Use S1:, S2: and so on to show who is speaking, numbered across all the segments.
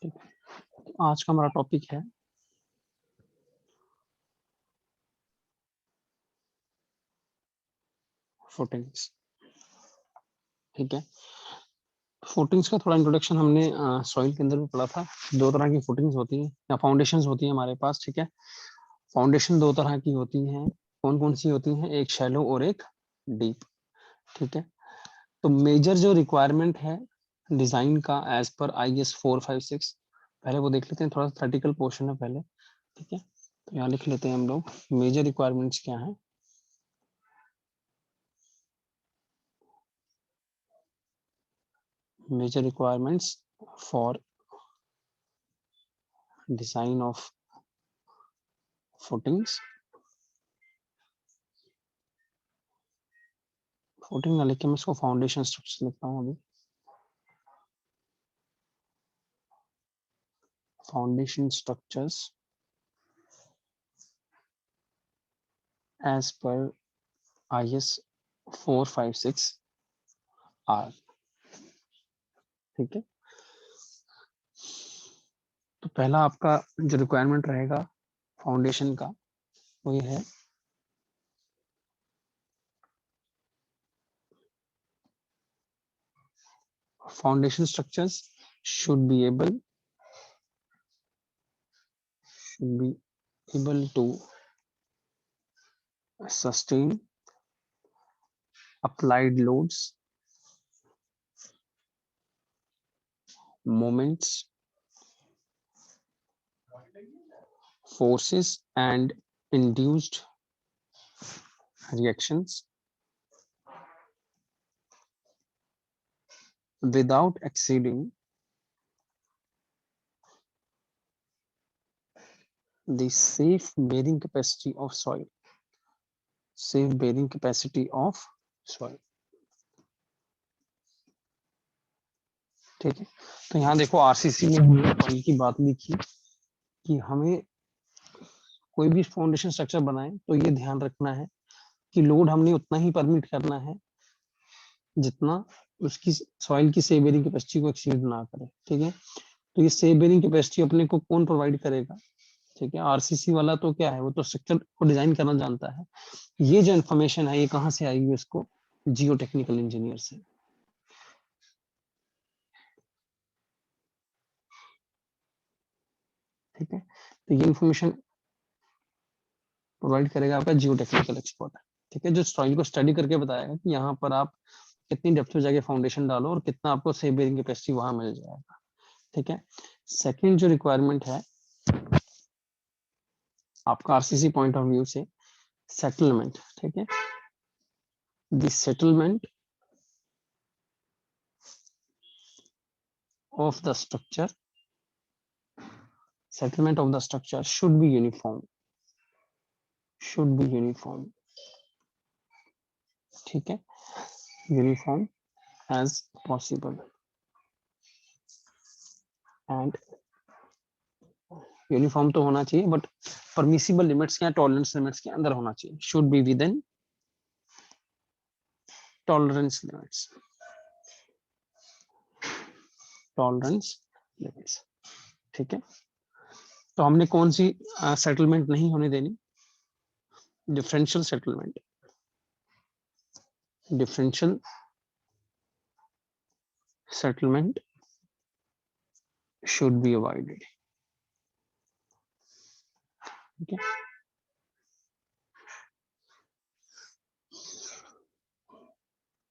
S1: ठीक है, तो आज का हमारा टॉपिक है फुटिंग्स। ठीक है, फुटिंग्स का थोड़ा इंट्रोडक्शन हमने सॉइल के अंदर भी पढ़ा था। दो तरह की फुटिंग्स होती हैं या फाउंडेशंस होती हैं हमारे पास। ठीक है, फाउंडेशन दो तरह की होती हैं। कौन कौन सी होती हैं? एक शैलो और एक डीप। ठीक है, तो मेजर जो रिक्वायरमेंट है डिजाइन का एज पर IS 456, पहले वो देख लेते हैं। थोड़ा सा थर्टिकल पोर्शन है पहले। ठीक है, तो यहाँ लिख लेते हैं हम लोग मेजर रिक्वायरमेंट्स क्या है। Major requirements for design of footings। Footing ना लिख के मैं इसको फाउंडेशन स्ट्रक्चर लिखता हूँ अभी। Foundation structures as per IS 456 are. ठीक है, तो पहला आपका जो रिक्वायरमेंट रहेगा फाउंडेशन का वो ये है, foundation structures should be able to sustain applied loads, moments, forces and induced reactions without exceeding the safe bearing capacity of soil। safe bearing capacity of soil। ठीक है, तो यहाँ देखो RCC में हमने soil की बात लिखी कि हमें कोई भी फाउंडेशन स्ट्रक्चर बनाए तो ये ध्यान रखना है कि लोड हमने उतना ही परमिट करना है जितना उसकी सॉइल की सेफ बेरिंग कैपेसिटी को एक्सीड ना करे। ठीक है, तो ये सेफ बेरिंग कैपेसिटी अपने को कौन प्रोवाइड करेगा? ठीक है, RCC वाला तो क्या है, वो तो स्ट्रक्चर को डिजाइन करना जानता है। ये जो इन्फॉर्मेशन है ये कहाँ से आएगी? उसको जियो टेक्निकल इंजीनियर से। ठीक है, तो ये इन्फॉर्मेशन प्रोवाइड करेगा आपका जियो टेक्निकल एक्सपर्ट। ठीक है, जो सॉइल को स्टडी करके बताएगा कि यहाँ पर आप कितनी डेप्थ में जाके फाउंडेशन डालो और कितना आपको सेफ बेरिंग कैपेसिटी वहां मिल जाएगा। ठीक है, सेकंड जो रिक्वायरमेंट है आपका RCC पॉइंट ऑफ व्यू से, सेटलमेंट। ठीक है, the settlement of the structure, settlement of the structure should be uniform। ठीक है, uniform as possible and uniform तो होना चाहिए बट परमिसिबल लिमिट्स के, टॉलरेंस लिमिट्स के अंदर होना चाहिए। Should be within tolerance limits. ठीक है, तो हमने कौन सी सेटलमेंट नहीं होने देनी? Differential settlement. Differential settlement should be avoided. ठीक है,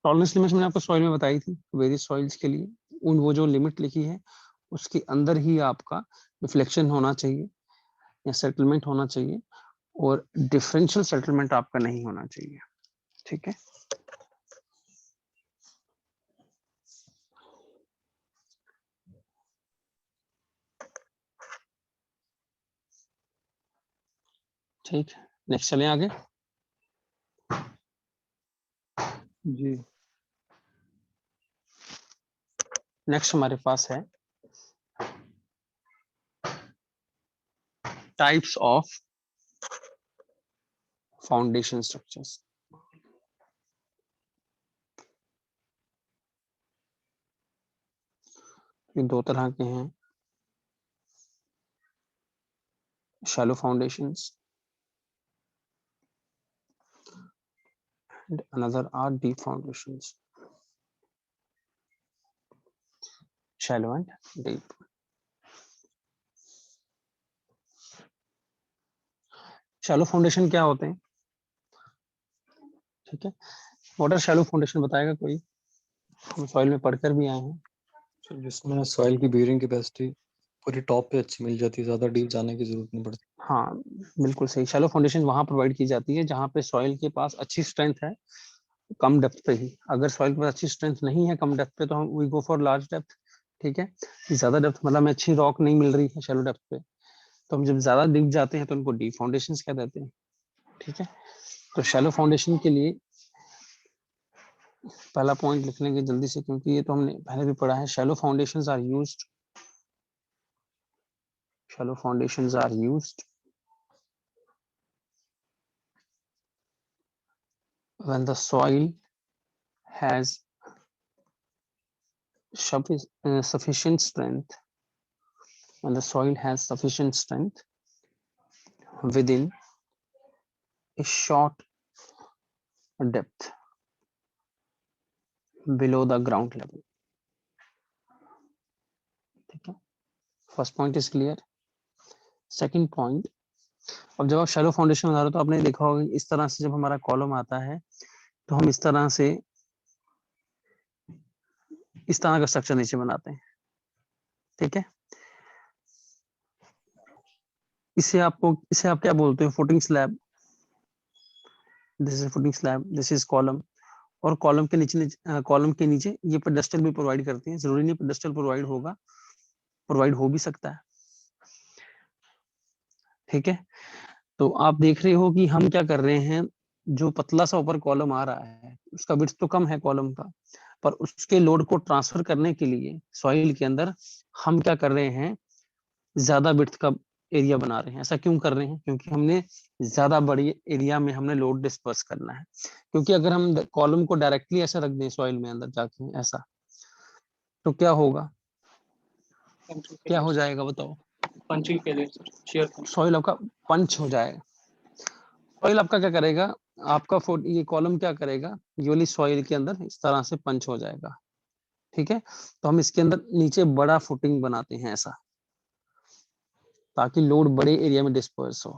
S1: टॉलरेंस लिमिट्स मैंने आपको सॉइल में बताई थी, वेरियस सॉइल्स के लिए उन वो जो लिमिट लिखी है उसके अंदर ही आपका रिफ्लेक्शन होना चाहिए या सेटलमेंट होना चाहिए, और डिफरेंशियल सेटलमेंट आपका नहीं होना चाहिए। ठीक है, ठीक, नेक्स्ट चले आगे जी। नेक्स्ट हमारे पास है टाइप्स ऑफ फाउंडेशन स्ट्रक्चर्स। ये दो तरह के हैं, shallow foundations, and another are deep foundations, shallow and deep. Shallow foundation क्या होते हैं? ठीक है, व्हाट आर शैलो फाउंडेशन बताएगा कोई? हम सॉइल में पढ़कर भी आए हैं।
S2: तो जिसमें सॉइल की बेयरिंग कैपेसिटी पूरी टॉप पे अच्छी मिल जाती है, ज्यादा डीप जाने की जरूरत नहीं पड़ती।
S1: हाँ बिल्कुल सही, शैलो फाउंडेशन वहां प्रोवाइड की जाती है जहां पे सॉइल के पास अच्छी स्ट्रेंथ है, कम डेप्थ पे ही। अगर सॉइल के पास अच्छी स्ट्रेंथ नहीं है कम डेप्थ पे, तो हम we go for large depth. ठीक है, ज्यादा डेप्थ मतलब हमें अच्छी रॉक नहीं मिल रही है शैलो डेप्थ पे, तो हम जब ज्यादा डीप जाते हैं तो उनको डीप फाउंडेशन कह देते हैं। ठीक है, तो शैलो फाउंडेशन के लिए पहला पॉइंट लिख लेंगे जल्दी से, क्योंकि ये तो हमने पहले भी पढ़ा है। Shallow foundations are used, shallow foundations are used when the soil has sufficient strength, when the soil has sufficient strength within a short depth below the ground level. ठीक है, first point is clear. Second point, अब जब आप shallow foundation बना रहे हो तो आपने देखा होगा इस तरह से जब हमारा कॉलम आता है तो हम इस तरह से इस तरह का स्ट्रक्चर नीचे बनाते हैं। ठीक है, इसे आप क्या बोलते हो? Footing slab. This is footing slab, this is column. और कॉलम के नीचे ये पेडेस्टल भी प्रोवाइड करती है, जरूरी नहीं पेडेस्टल प्रोवाइड होगा, प्रोवाइड हो भी सकता है। ठीक है, तो आप देख रहे हो कि हम क्या कर रहे हैं, जो पतला सा ऊपर कॉलम आ रहा है उसका विड्थ तो कम है कॉलम का, पर उसके लोड को ट्रांसफर करने के लिए सॉइल के अंदर हम क्या कर रहे हैं, ज्यादा विड्थ का एरिया बना रहे हैं। ऐसा क्यों कर रहे हैं? क्योंकि हमने ज्यादा बड़ी एरिया में हमने लोड डिस्पर्स करना है। क्योंकि अगर हम कॉलम को डायरेक्टली ऐसा रख दें सॉइल में अंदर जाके ऐसा, तो क्या होगा, क्या हो जाएगा बताओ?
S3: Punching failure sir, share
S1: soil आपका पंच हो जाएगा। सॉइल आपका क्या करेगा, आपका ये कॉलम क्या करेगा, ये वाली सॉइल के अंदर इस तरह से पंच हो जाएगा। ठीक है, तो हम इसके अंदर नीचे बड़ा फुटिंग बनाते हैं ऐसा, ताकि लोड बड़े एरिया में डिस्पर्स हो।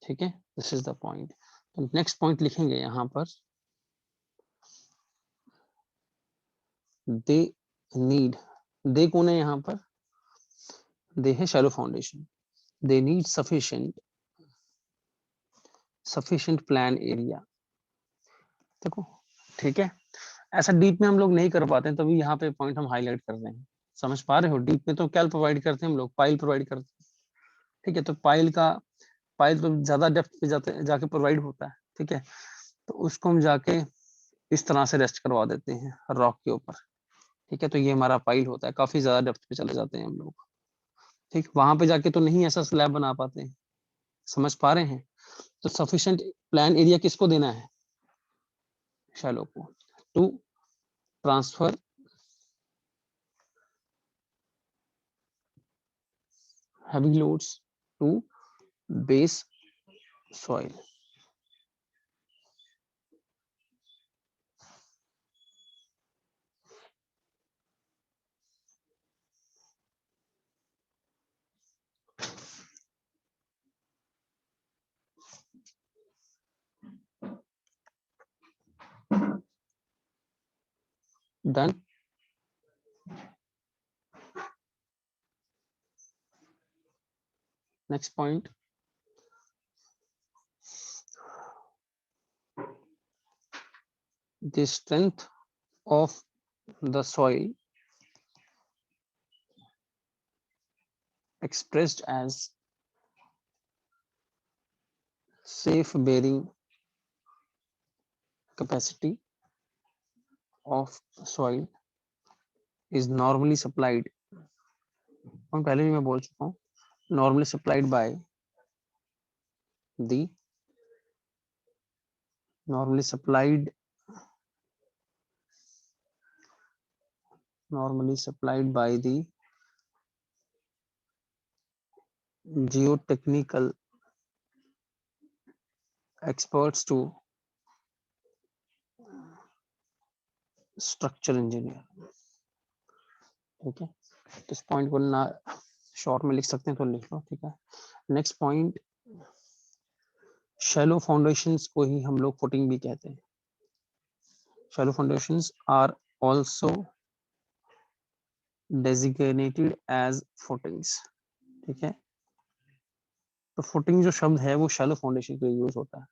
S1: ठीक है, दिस इज द पॉइंट। तो नेक्स्ट पॉइंट लिखेंगे यहाँ पर, दे नीड, दे कौन है यहाँ पर? दे है shallow foundation. They need sufficient plan area. देखो, ठीक है, ऐसा डीप में हम लोग नहीं कर पाते, तभी यहाँ पे पॉइंट हम हाईलाइट कर रहे हैं। समझ पा रहे हो? डीप में तो क्या प्रोवाइड करते हैं हम लोग, पाइल प्रोवाइड करते हैं। ठीक है, तो पाइल तो ज्यादा डेप्थ पे जाके प्रोवाइड होता है। ठीक है, तो उसको हम जाके इस तरह से रेस्ट करवा देते हैं रॉक के ऊपर। ठीक है, तो ये हमारा पाइल होता है, काफी ज्यादा डेप्थ पे चले जाते हैं हम लोग। ठीक, वहां पे जाके तो नहीं ऐसा स्लैब बना पाते हैं। समझ पा रहे हैं? तो सफिशिएंट प्लान एरिया किसको देना है? शैलो को, to transfer heavy loads to base soil. Done. Next point, the strength of the soil expressed as safe bearing capacity of soil is normally supplied, हम पहले भी मैं बोल चुका हूँ, normally supplied by the normally supplied by the geotechnical experts to structural engineer. ठीक है, तो इस पॉइंट को ना शॉर्ट में लिख सकते हैं तो लिख लो, ठीक है। नेक्स्ट पॉइंट, शैलो फाउंडेशंस को ही हम लोग फुटिंग भी कहते हैं। Shallow foundations are also designated as footings, ठीक है। तो फुटिंग जो शब्द है वो शैलो फाउंडेशन के लिए यूज होता है।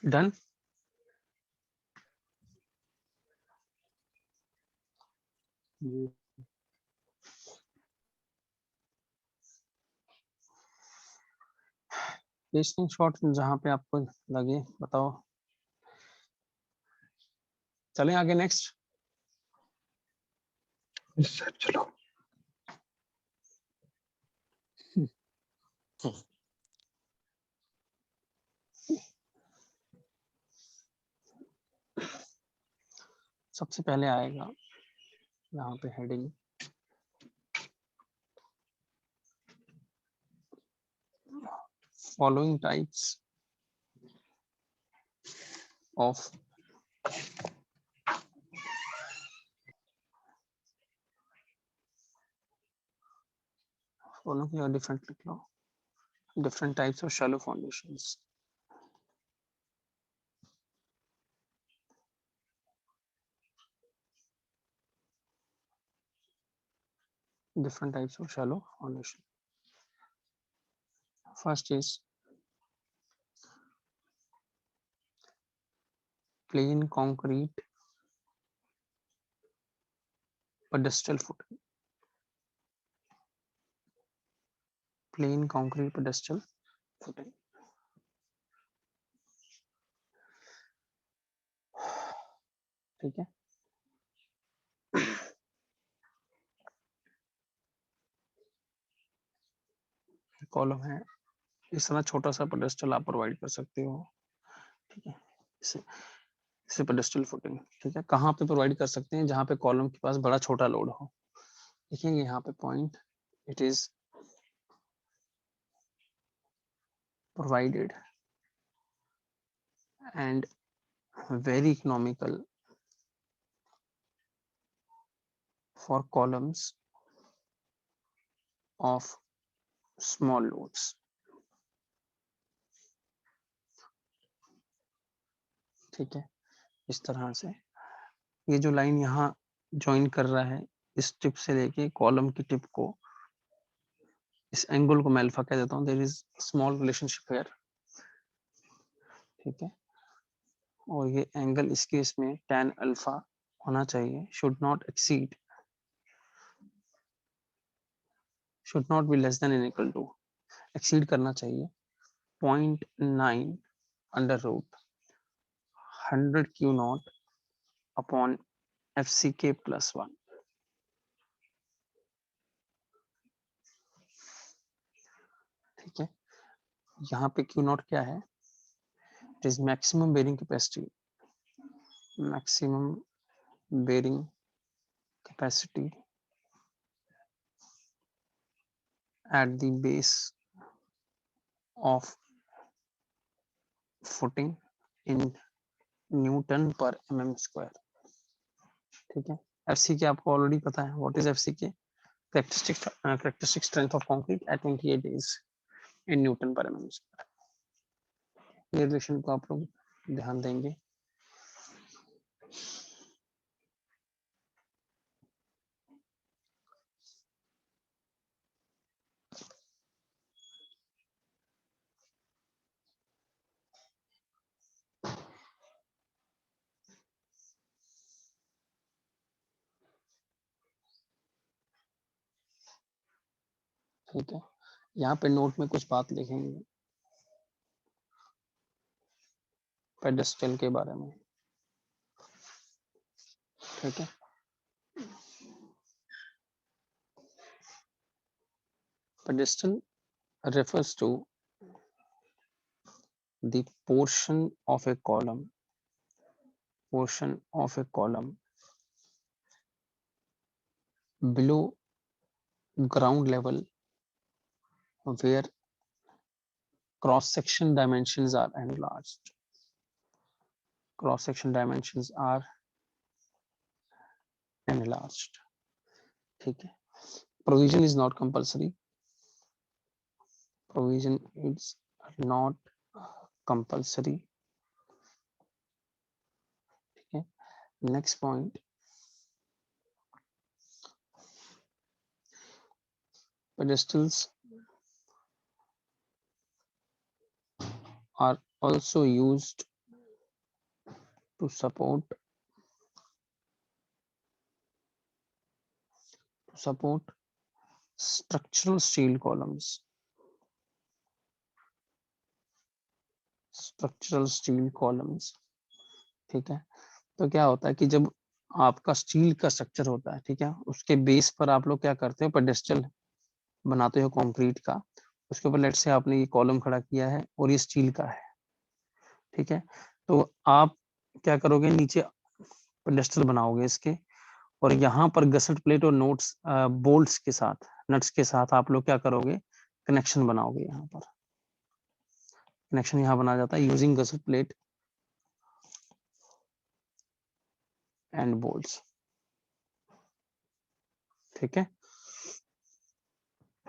S1: डन। लिस्टिंग शॉट जहां पे आपको लगे बताओ। चलें आगे नेक्स्ट।
S2: सर चलो।
S1: सबसे पहले आएगा यहाँ पे heading, following types of following या डिफरेंट लिख लो, different types of shallow foundations. Different types of shallow foundation. First is plain concrete pedestal footing. Plain concrete pedestal footing. ठीक है। कॉलम है, इस तरह छोटा सा पेडेस्टल आप प्रोवाइड कर सकते हो, ठीक है। इसे पेडेस्टल फुटिंग, ठीक है। कहाँ पे प्रोवाइड कर सकते हैं, जहाँ पे कॉलम के पास बड़ा छोटा लोड हो। देखेंगे यहाँ पे point, it is provided and very economical for columns of small loads, ठीक है। इस तरह से ये जो लाइन यहाँ ज्वाइन कर रहा है, इस टिप से लेके कॉलम की टिप को, इस एंगल को मैं अल्फा कह देता हूँ। There is small relationship here, ठीक है। और ये एंगल इस केस में tan अल्फा होना चाहिए, should not exceed, should not be less than equal to, exceed करना चाहिए 0.9 under root 100 q naught upon FCK plus 1, ठीक है। यहाँ पे क्यू नॉट क्या है, it is maximum bearing capacity, maximum bearing capacity at the base of footing in newton per mm square, ठीक है। FCK आपको ऑलरेडी पता है, what is FCK, characteristic strength of concrete at 28 days in newton per mm square. ये relation को आप लोग ध्यान देंगे। ठीक है, यहाँ पे नोट में कुछ बात लिखेंगे पेडेस्टल के बारे में, ठीक है। Pedestal refers to the portion of a column below ground level where cross section dimensions are enlarged. Cross section dimensions are enlarged. ठीक है, provision is not compulsory. Provision is not compulsory. ठीक है, next point, pedestals are also used to support structural steel columns. Structural steel columns, ठीक है। तो क्या होता है कि जब आपका स्टील का स्ट्रक्चर होता है, ठीक है, उसके बेस पर आप लोग क्या करते हो, पेडेस्टल बनाते हो कंक्रीट का, उसके ऊपर लेट से आपने ये कॉलम खड़ा किया है और ये स्टील का है, ठीक है। तो आप क्या करोगे, नीचे पेडेस्टल बनाओगे इसके, और यहाँ पर गसट प्लेट और नोट्स बोल्ट्स के साथ, नट्स के साथ आप लोग क्या करोगे, कनेक्शन बनाओगे। यहाँ पर कनेक्शन यहाँ बना जाता है using gusset plate and bolts, ठीक है।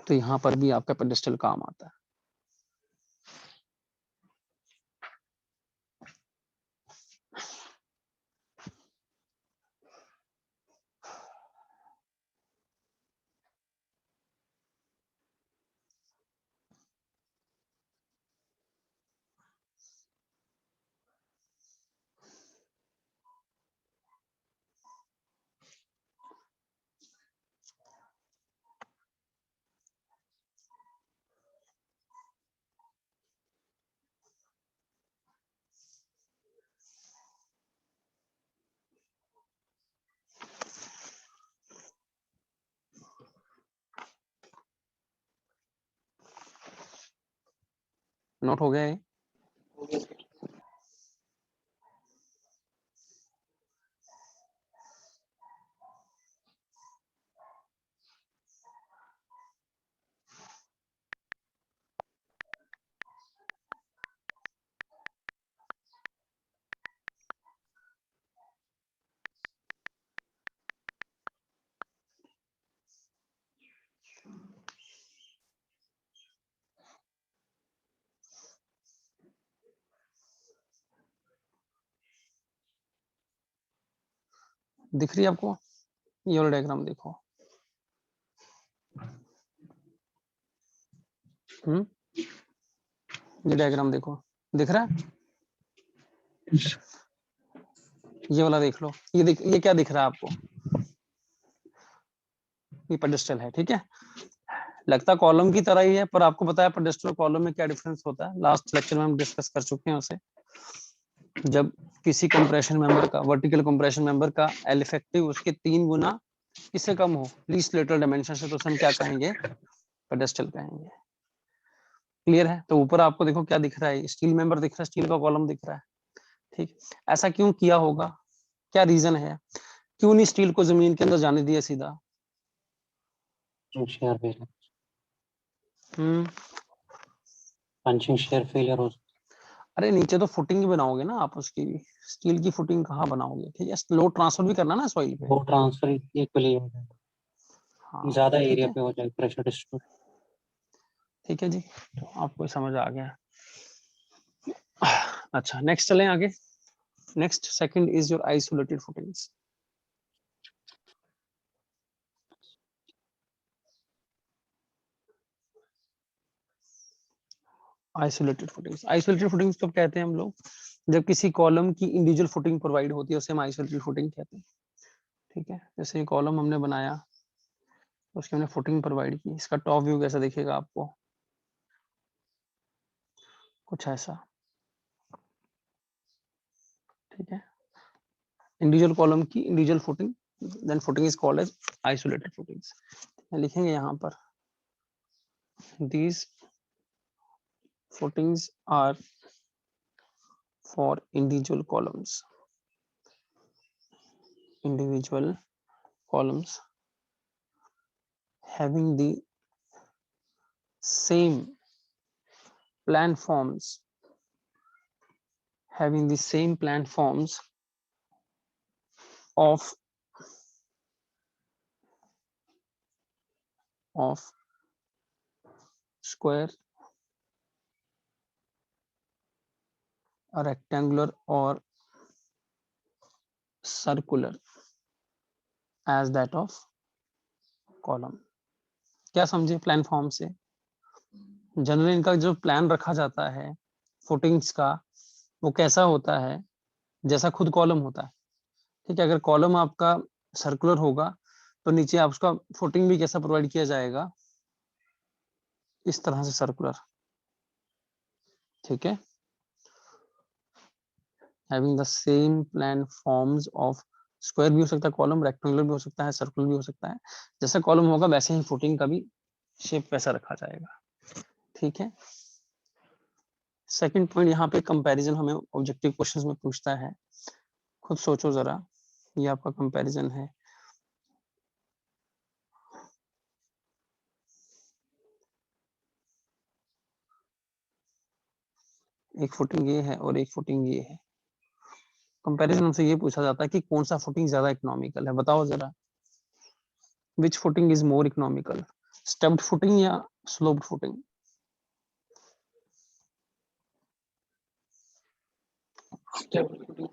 S1: तो यहाँ पर भी आपका पेडेस्टल काम आता है। नोट हो गया है?
S3: हो गया सर।
S1: दिख रही है आपको? ये वाला डायग्राम देखो। ये डायग्राम देखो, दिख रहा है? ये वाला देख लो, ये क्या दिख रहा है आपको? ये पेडेस्टल है, ठीक है। लगता कॉलम की तरह ही है, पर आपको बताया पेडेस्टल और कॉलम में क्या डिफरेंस होता है, लास्ट लेक्चर में हम डिस्कस कर चुके हैं उसे। जब किसी कंप्रेशन मेंबर का, वर्टिकल कंप्रेशन मेंबर का एल इफेक्टिव उसके 3 गुना किससे कम हो, लीस्ट लेटरल डायमेंशन से, तो हम क्या कहेंगे, पेडेस्टल कहेंगे। क्लियर है? तो ऊपर आपको देखो क्या दिख रहा है, स्टील मेंबर दिख रहा है, स्टील का कॉलम दिख रहा है, ठीक। ऐसा क्यों किया होगा, क्या रीजन है, क्यों नहीं स्टील को जमीन के अंदर जाने दिया सीधा?
S4: शेयर फेलियर,
S1: हम्म
S4: पंचिंग शेयर फेलियर हो।
S1: अरे नीचे तो फुटिंग बनाओगे ना आप उसकी भी, स्टील की फुटिंग कहाँ बनाओगे, ठीक है। लोड ट्रांसफर भी करना ना सॉइल पे।
S4: वो ट्रांसफर इक्वली हो जाएगा,
S1: हाँ
S4: ज्यादा
S1: ठीक
S4: एरिया
S1: है,
S4: पे हो जाएगा प्रेशर डिस्ट्रीब्यूट।
S1: ठीक है जी, तो आपको समझ आ गया। अच्छा, नेक्स्ट चलें आगे। Next second is your isolated footings. Isolated footings, isolated footings कब कहते हैं हम लोग, जब किसी कॉलम की इंडिविजुअल फुटिंग प्रोवाइड होती है, उसे हम आइसोलेटेड फुटिंग कहते हैं, ठीक है। जैसे ये कॉलम हमने बनाया, तो उसकी हमने फुटिंग प्रोवाइड की। इसका टॉप व्यू कैसा दिखेगा आपको, कुछ ऐसा, ठीक है। इंडिविजुअल कॉलम की individual footing, then footing is called as isolated footings. लिखेंगे यहाँ पर these footings are for individual columns having the same plan forms of square, a rectangular or circular as that of column। क्या समझे plan form से? Generally इनका जो plan रखा जाता है फुटिंग्स का वो कैसा होता है, जैसा खुद कॉलम होता है, ठीक है। अगर कॉलम आपका सर्कुलर होगा तो नीचे आप उसका फुटिंग भी कैसा प्रोवाइड किया जाएगा, इस तरह से सर्कुलर, ठीक है। Having the same plan forms of square भी हो सकता है कॉलम, रेक्टेंगुलर भी हो सकता है, सर्कुलर भी हो सकता है। जैसा कॉलम होगा वैसे ही फुटिंग का भी शेप वैसा रखा जाएगा, ठीक है। सेकंड पॉइंट यहाँ पे कंपैरिजन हमें ऑब्जेक्टिव क्वेश्चंस में पूछता है, खुद सोचो जरा, ये आपका कंपैरिजन है। एक फुटिंग ये है और एक फुटिंग ये है। कंपैरिजन हमसे ये पूछा जाता है कि कौन सा फुटिंग ज्यादा इकोनॉमिकल है, बताओ जरा, which footing is more economical, stepped footing या स्लोप्ड फुटिंग?
S3: Step footing.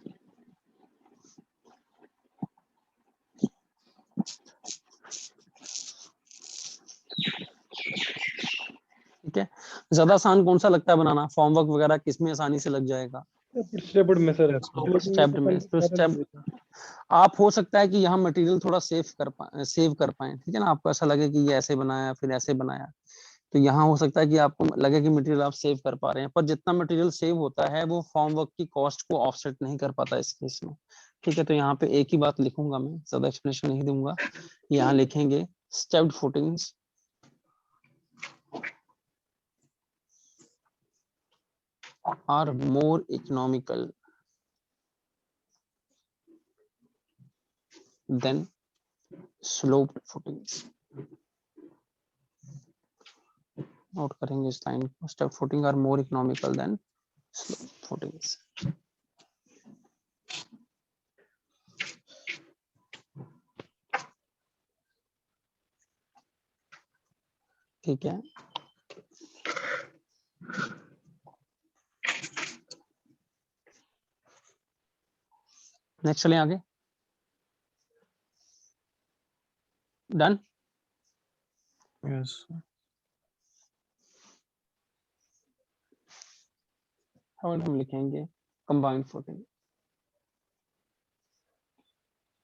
S1: ठीक है। ज्यादा आसान कौन सा लगता है बनाना, फॉर्म वर्क वगैरह किसमें आसानी से लग जाएगा?
S5: स्टेप्ड में सर,
S1: स्टेप्ड में। तो स्टेप आप हो सकता है कि यहाँ मटेरियल थोड़ा सेव कर पाए, ठीक है ना, आपको ऐसा लगे कि ये ऐसे बनाया फिर ऐसे बनाया, तो यहाँ हो सकता है कि आपको लगे कि मटेरियल आप सेव कर पा रहे हैं, पर जितना मटेरियल सेव होता है वो फॉर्म वर्क की कॉस्ट को ऑफसेट नहीं कर पाता इस केस में, ठीक है। तो यहाँ पे एक ही बात लिखूंगा मैं, ज्यादा एक्सप्लेनेशन नहीं दूंगा। यहाँ लिखेंगे stepped footings are more economical than sloped footings। Note करेंगे इस लाइन को, step footing are more economical than slope footings. ठीक है। नेक्स्ट चले आगे, डन।
S5: यस
S1: अब हम लिखेंगे combined footing.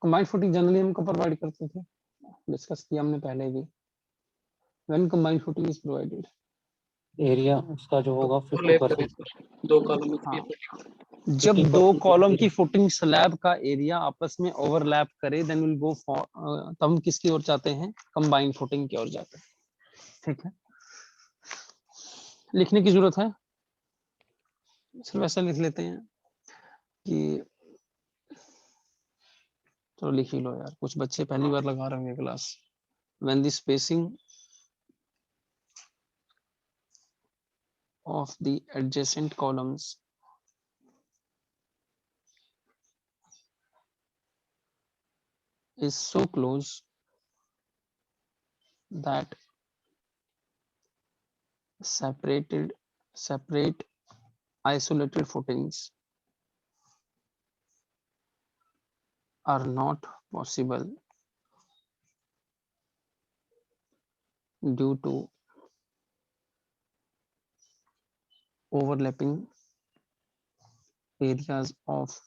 S1: Combined footing generally हम कब प्रोवाइड करते थे, डिस्कस किया हमने पहले भी। When combined footing is provided,
S4: area उसका जो होगा
S3: ओवरलैप
S4: 50%।
S3: करें सर, दो कॉलम
S1: हाँ,
S3: की
S1: जब दो
S4: 50%
S1: कॉलम की फुटिंग स्लैब का एरिया आपस में ओवरलैप करे देन विल गो फॉर, तब हम किसकी ओर जाते हैं, कंबाइंड फुटिंग की ओर जाते हैं, ठीक है। लिखने की जरूरत है, सिर्फ ऐसा लिख लेते हैं कि चलो लिख ही लो यार, कुछ बच्चे पहली बार लगा रहे होंगे class. When the spacing of the adjacent columns is so close that separate isolated footings are not possible due to overlapping areas of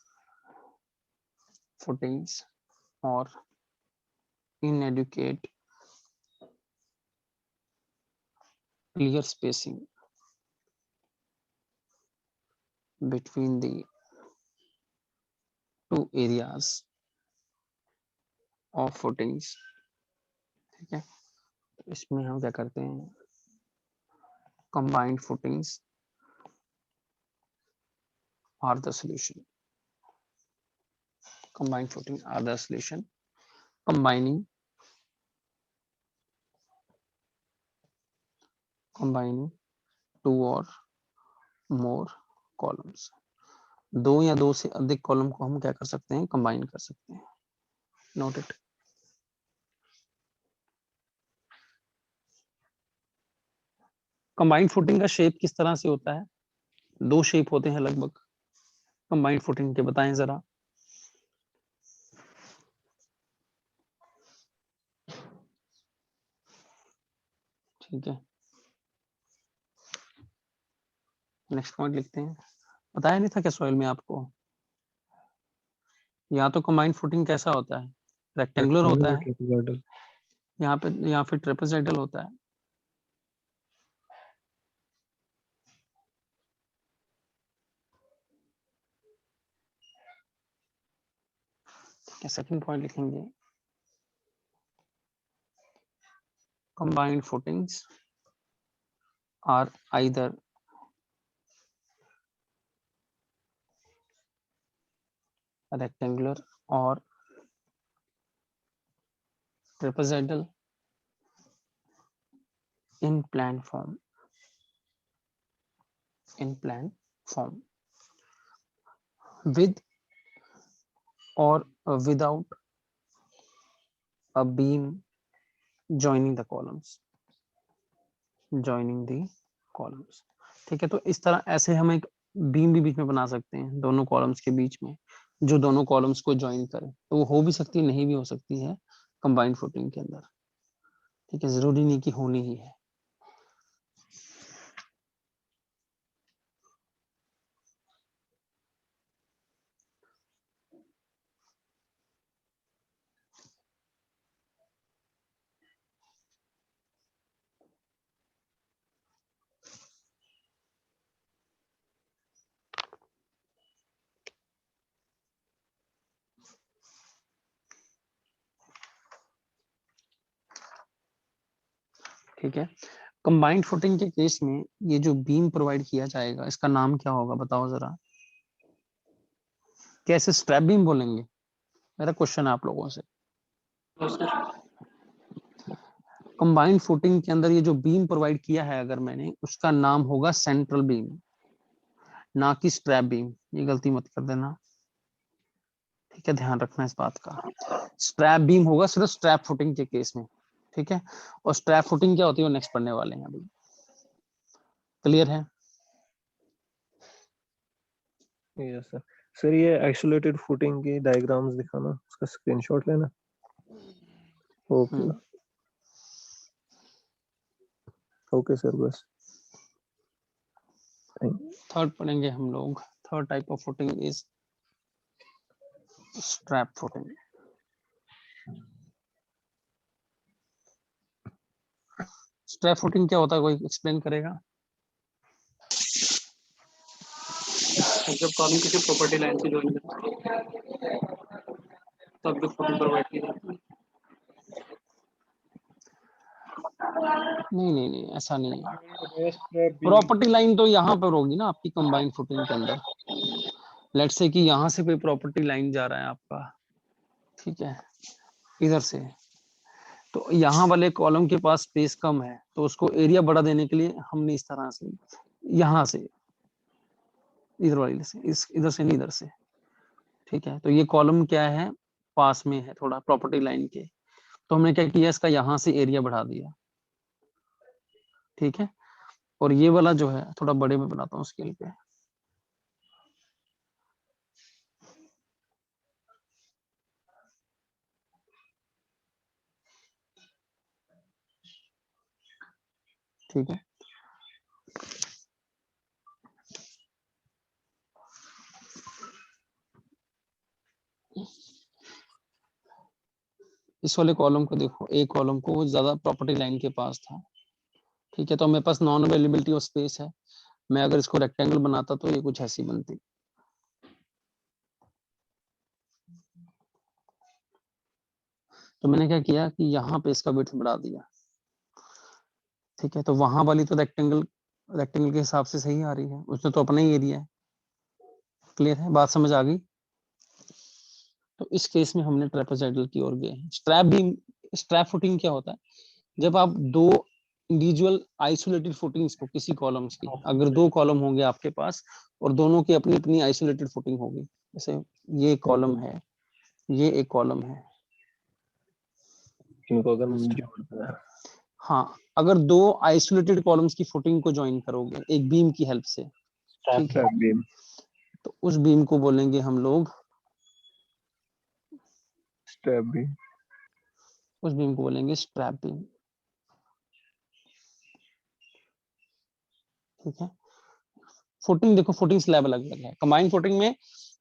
S1: footings or inadequate clear spacing between the two areas of footings। ठीक है, इसमें हम क्या करते हैं, combined footings are the solution। combined footing are the solution, combining two or more columns। दो या दो से अधिक कॉलम को हम क्या कर सकते हैं, कंबाइन कर सकते हैं। Note it. कंबाइंड फुटिंग का शेप किस तरह से होता है, दो शेप होते हैं लगभग कंबाइंड फुटिंग के, बताएं जरा। ठीक है, नेक्स्ट पॉइंट लिखते हैं। बताया नहीं था क्या सॉइल में आपको, या तो कंबाइंड फुटिंग कैसा होता है, रेक्टेंगुलर होता है,
S2: ट्रापेजॉइडल।
S1: यहाँ पे या फिर ट्रेपेजॉइडल होता है। सेकंड पॉइंट लिखेंगे, combined footings are either rectangular or trapezoidal in plan form, with or without a beam joining the columns। ठीक है, तो इस तरह ऐसे हम एक बीम भी बीच में बना सकते हैं, दोनों कॉलम्स के बीच में, जो दोनों कॉलम्स को ज्वाइन करे। तो वो हो भी सकती है, नहीं भी हो सकती है कंबाइंड फुटिंग के अंदर। ठीक है, जरूरी नहीं कि होनी ही है। ठीक है, कंबाइंड फुटिंग के केस में ये जो बीम प्रोवाइड किया जाएगा, इसका नाम क्या होगा, बताओ जरा। कैसे स्ट्रैप बीम बोलेंगे, मेरा क्वेश्चन है आप लोगों से। कंबाइंड फुटिंग के अंदर ये जो बीम प्रोवाइड किया है अगर मैंने, उसका नाम होगा सेंट्रल बीम, ना कि स्ट्रैप बीम। ये गलती मत कर देना, ठीक है, ध्यान रखना इस बात का। स्ट्रैप बीम होगा सिर्फ स्ट्रैप फुटिंग के केस में। ठीक है, और स्ट्रैप फुटिंग क्या होती है वो नेक्स्ट पढ़ने वाले हैं अभी। क्लियर है?
S5: Yes sir. सर ये आइसोलेटेड फुटिंग की डायग्राम्स दिखाना, उसका स्क्रीनशॉट लेना। ओके ओके सर, बस।
S1: थर्ड पढ़ेंगे हम लोग। Third type of footing is strap footing. Strap footing क्या होता है, कोई एक्सप्लेन करेगा?
S3: जब कॉलम किसी प्रॉपर्टी लाइन से ज्वाइन करते हैं तब जो फुटिंग प्रोवाइड की जाती है।
S1: नहीं, ऐसा नहीं है। प्रॉपर्टी लाइन तो यहाँ पर होगी ना आपकी कंबाइंड फुटिंग के अंदर। लेट्स से कि यहाँ से कोई प्रॉपर्टी लाइन जा रहा है आपका, ठीक है, इधर से, तो यहाँ वाले कॉलम के पास स्पेस कम है, तो उसको एरिया बढ़ा देने के लिए हमने इस तरह से, यहाँ से, इधर वाले से, इस इधर से नहीं, इधर से। ठीक है, तो ये कॉलम क्या है, पास में है थोड़ा प्रॉपर्टी लाइन के, तो हमने क्या किया, इसका यहाँ से एरिया बढ़ा दिया। ठीक है, और ये वाला जो है थोड़ा बड़े में बनाता हूँ स्केल पे। ठीक है, इस वाले कॉलम को देखो, एक कॉलम को वो ज्यादा प्रॉपर्टी लाइन के पास था। ठीक है, तो मेरे पास नॉन अवेलेबिलिटी ऑफ स्पेस है। मैं अगर इसको रेक्टेंगल बनाता तो ये कुछ ऐसी बनती। तो मैंने क्या किया कि यहाँ पे इसका विड्थ बढ़ा दिया। ठीक है, तो वहां वाली तो रेक्टेंगल रेक्टेंगल के हिसाब से सही आ रही है, उसने तो अपना ही एरिया है। क्लियर है, बात समझ आ गई। तो इस केस में हमने ट्रेपेजॉइडल की ओर गए हैं। स्ट्रैप बीम, स्ट्रैप फुटिंग क्या होता है? जब आप दो इंडिविजुअल आइसोलेटेड फुटिंग्स को किसी कॉलम्स की, अगर दो कॉलम होंगे आपके पास और दोनों की अपनी अपनी आइसोलेटेड फुटिंग होगी, जैसे ये कॉलम है, ये एक कॉलम है।
S5: इनको अगर हम जोड़ते हैं,
S1: हाँ, अगर दो आइसोलेटेड कॉलम्स की फुटिंग को ज्वाइन करोगे एक बीम की हेल्प से, ठीक है,
S5: स्ट्रैप बीम,
S1: तो उस बीम को बोलेंगे हम लोग,
S5: स्ट्रैप बीम।
S1: उस बीम को बोलेंगे स्ट्रैप बीम। ठीक है, फुटिंग देखो, फुटिंग स्लैब अलग अलग है। कंबाइंड फुटिंग में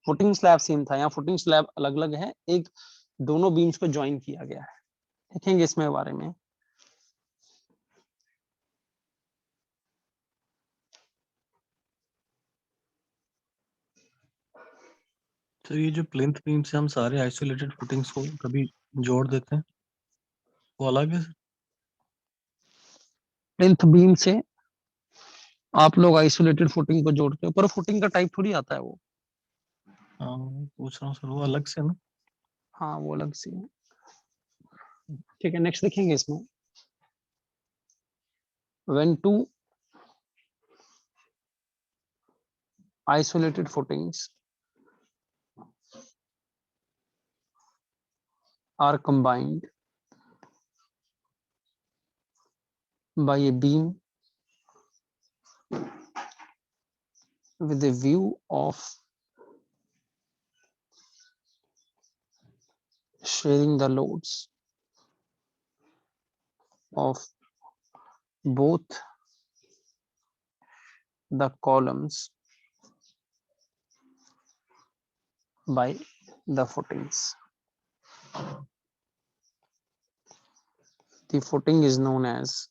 S1: फुटिंग स्लैब सेम था, यहाँ फुटिंग स्लैब अलग अलग है, एक दोनों बीम्स को ज्वाइन किया गया है। देखेंगे इसमें बारे में।
S2: तो ये जो प्लिंथ बीम से हम सारे आइसोलेटेड फुटिंग्स को कभी जोड़ देते हैं, वो अलग है?
S1: प्लिंथ बीम से आप लोग आइसोलेटेड फुटिंग को जोड़ते हो, पर फुटिंग का टाइप थोड़ी आता है वो।
S2: हाँ, पूछ रहा हूँ सर, वो अलग से ना?
S1: हाँ, वो अलग सी है। ठीक है, नेक्स्ट देखेंगे इसमें। When two isolated footings are combined by a beam with a view of sharing the loads of both the columns by the footings. The footing is known as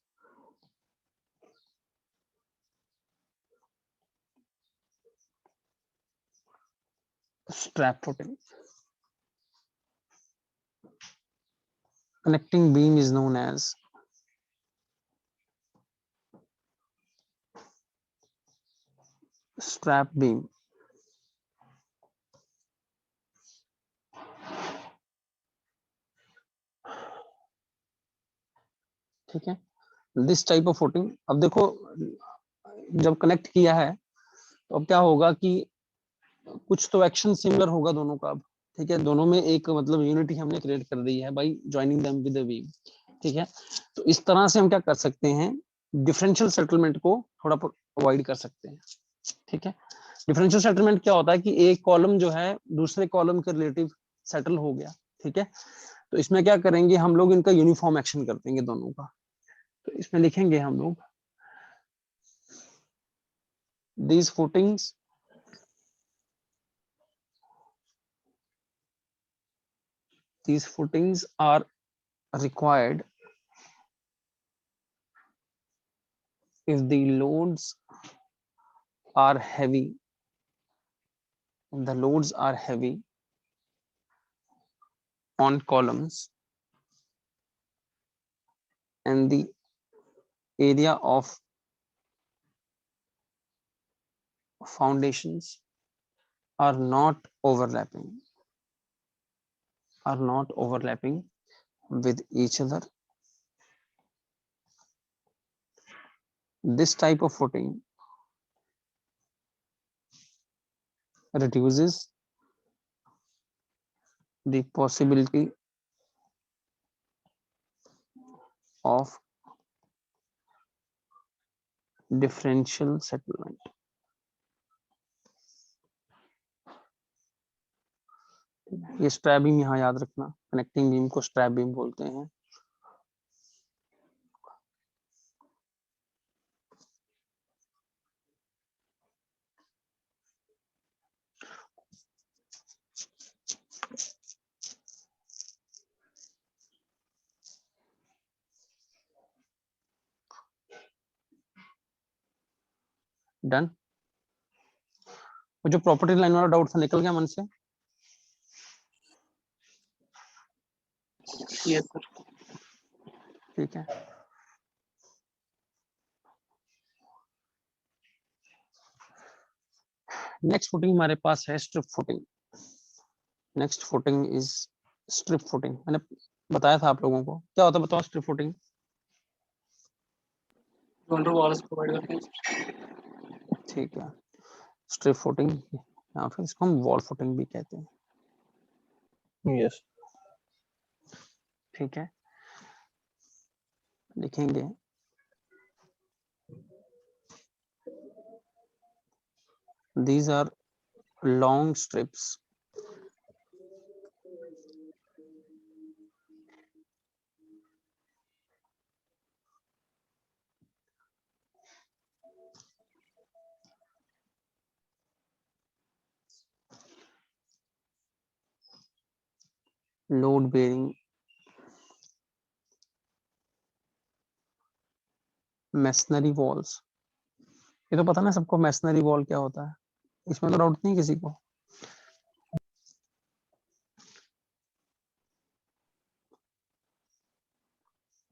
S1: strap footing. Connecting beam is known as strap beam. ठीक है, this type of footing. अब देखो, जब connect किया है तो अब क्या होगा कि कुछ तो एक्शन सिमिलर होगा दोनों का अब। ठीक है, दोनों में एक मतलब यूनिटी हमने क्रिएट कर दी है by joining them with the beam. ठीक है, तो इस तरह से हम क्या कर सकते हैं, डिफरेंशियल सेटलमेंट को थोड़ा अवॉइड कर सकते हैं। ठीक है, डिफरेंशियल सेटलमेंट क्या होता है कि एक कॉलम जो है दूसरे कॉलम के रिलेटिव सेटल हो गया। ठीक है, तो इसमें क्या करेंगे हम लोग, इनका यूनिफॉर्म एक्शन कर देंगे दोनों का। तो इसमें लिखेंगे हम लोग these footings are required if the loads are heavy. The loads are heavy on columns and the area of foundations are not overlapping with each other. This type of footing reduces the possibility of differential settlement. ये strap beam यहाँ याद रखना, connecting beam को strap beam बोलते हैं। Done. वो जो property line वाला डाउट था निकल गया मन से?
S3: Yes sir.
S1: ठीक है, नेक्स्ट फुटिंग हमारे पास है strip footing. Next footing is strip footing. मैंने बताया था आप लोगों को, क्या होता है बताओ strip footing?
S3: Counter walls provide करते हैं।
S1: ठीक है, स्ट्रिप फुटिंग या फिर इसको हम वॉल फुटिंग भी कहते हैं।
S5: यस
S1: ठीक है, लिखेंगे these are long strips load bearing masonry walls। ये तो पता ना सबको masonry wall क्या होता है, इसमें तो डाउट नहीं किसी को।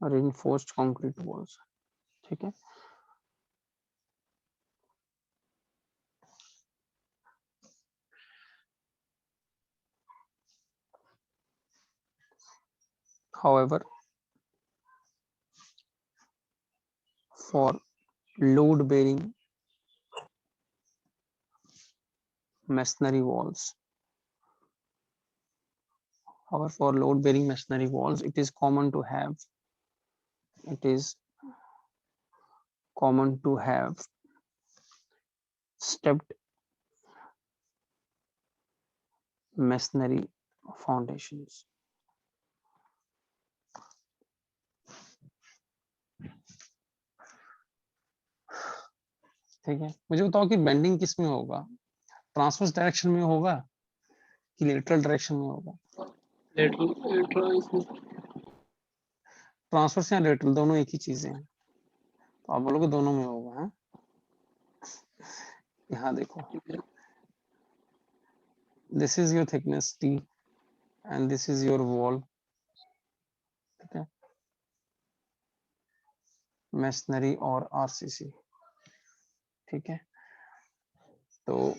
S1: reinforced concrete walls। ठीक है, however for load bearing masonry walls, however for load bearing masonry walls it is common to have stepped masonry foundations। ठीक है, मुझे बताओ कि बेंडिंग किस में होगा, ट्रांसवर्स डायरेक्शन में होगा कि लेटरल डायरेक्शन में होगा? ट्रांसवर्स या लेटरल दोनों एक ही चीजें हैं, तो आप बोलोगे दोनों में होगा। है यहाँ देखो, this is your thickness T and this is your wall. ठीक है, मेसनरी और आरसीसी। ठीक है, तो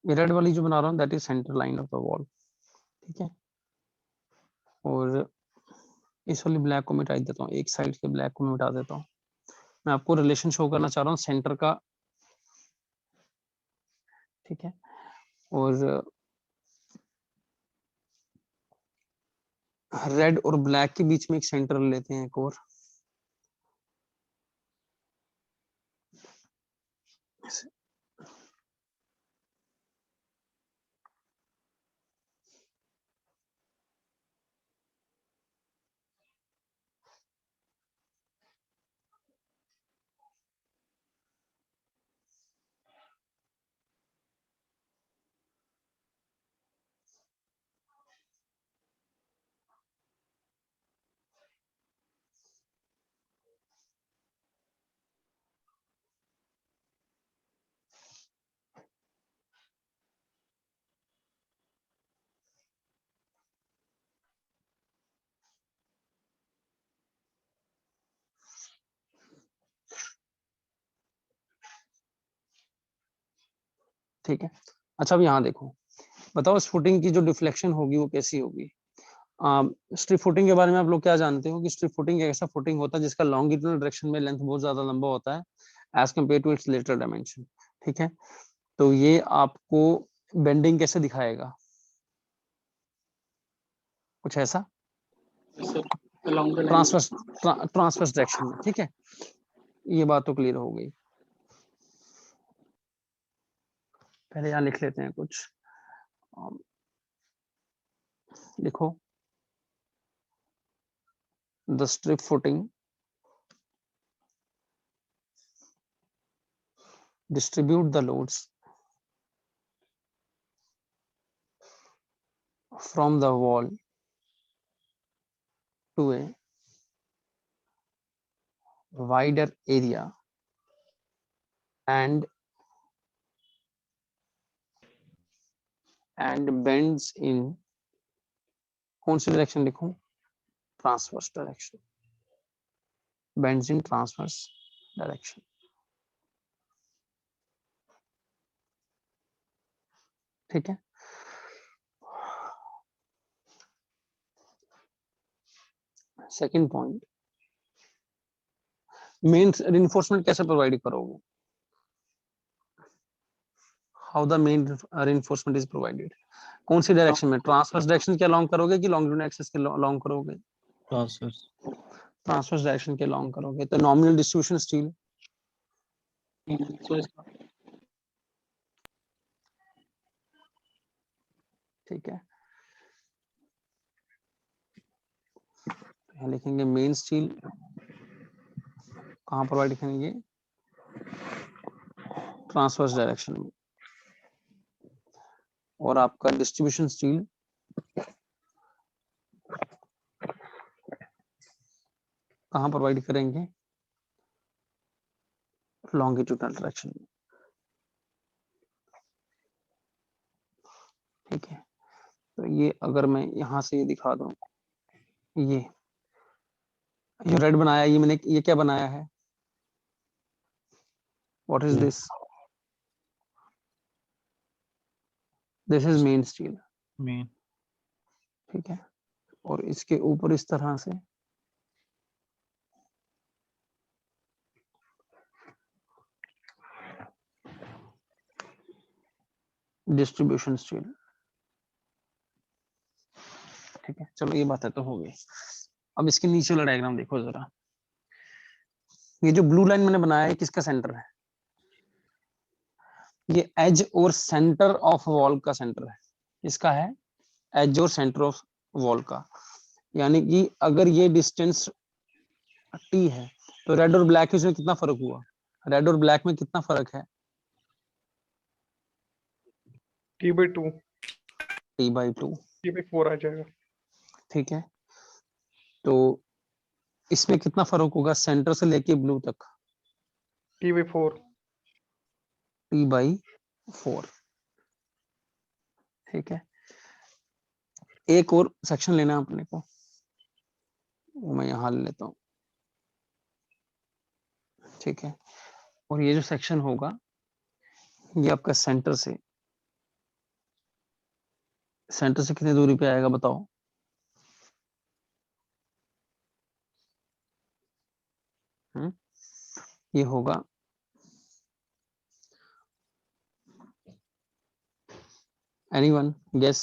S1: रेड वाली जो बना रहा हूँ that is centre line of the wall. ठीक है, और इस वाली ब्लैक को मिटा देता हूँ, एक साइड के ब्लैक को मिटा देता हूँ। मैं आपको रिलेशन शो करना चाह रहा हूँ सेंटर का। ठीक है, और रेड और ब्लैक के बीच में एक सेंटर लेते हैं एक और। ठीक है, अच्छा अब यहाँ देखो, बताओ इस फुटिंग की जो डिफ्लेक्शन होगी वो कैसी होगी? स्ट्रिप फुटिंग के बारे में आप लोग क्या जानते हो कि स्ट्रिप फुटिंग एक ऐसा फुटिंग होता है जिसका लॉन्गिट्यूडनल डायरेक्शन में लेंथ बहुत ज्यादा लंबा होता है as compare to its lateral dimension. ठीक है, तो ये आपको बेंडिंग कैसे दिखाएगा? कुछ ऐसा
S3: sir along the line
S1: transverse direction में। ठीक है, ये बात तो क्लियर हो गई। पहले यहाँ लिख लेते हैं कुछ। लिखो the strip footing distribute the loads from the wall to a wider area and bends in कौन सी डायरेक्शन लिखूं? Transverse direction, bends in transverse direction। ठीक है, सेकंड पॉइंट, मेन रिइंफोर्समेंट कैसे प्रोवाइड करोगे? How the main reinforcement is provided? कौन सी direction में? Transverse direction के along करोगे कि लॉन्गिट्यूडिनल एक्सिस के अलोंग करोगे?
S2: ट्रांसवर्स
S1: ट्रांसवर्स डायरेक्शन के अलोंग करोगे। तो नॉमिनल डिस्ट्रीब्यूशन स्टील,
S3: so इसका
S1: ठीक है, यहाँ लिखेंगे मेन स्टील कहाँ प्रोवाइड करेंगे? ट्रांसवर्स डायरेक्शन में। और आपका डिस्ट्रीब्यूशन स्टील कहाँ प्रोवाइड करेंगे? लॉन्गिट्यूडनल डायरेक्शन में। ठीक है, तो ये अगर मैं यहाँ से ये दिखा दूं, ये रेड बनाया, ये मैंने, ये क्या बनाया है? What is this? This is main steel.
S2: Main
S1: ठीक है, और इसके ऊपर इस तरह से डिस्ट्रीब्यूशन स्टील। ठीक है, चलो ये बातें तो हो गई। अब इसके नीचे वाला डायग्राम देखो जरा। ये जो ब्लू लाइन मैंने बनाया है किसका सेंटर है? ये एज और सेंटर ऑफ वॉल का सेंटर है। इसका है एज और सेंटर ऑफ वॉल का। यानी कि अगर ये डिस्टेंस टी है तो रेड और ब्लैक इसमें कितना फर्क हुआ? रेड और ब्लैक में कितना फर्क है?
S6: T/2
S1: T/2।
S6: T/4 आ जाएगा।
S1: ठीक है, तो इसमें कितना फर्क होगा सेंटर से लेके ब्लू तक?
S6: T/4
S1: T/4। ठीक है, एक और सेक्शन लेना अपने को, वो मैं यहाँ ले लेता हूँ। ठीक है, और ये जो सेक्शन होगा ये आपका सेंटर से कितनी दूरी पे आएगा बताओ? ये होगा एनीवन गेस?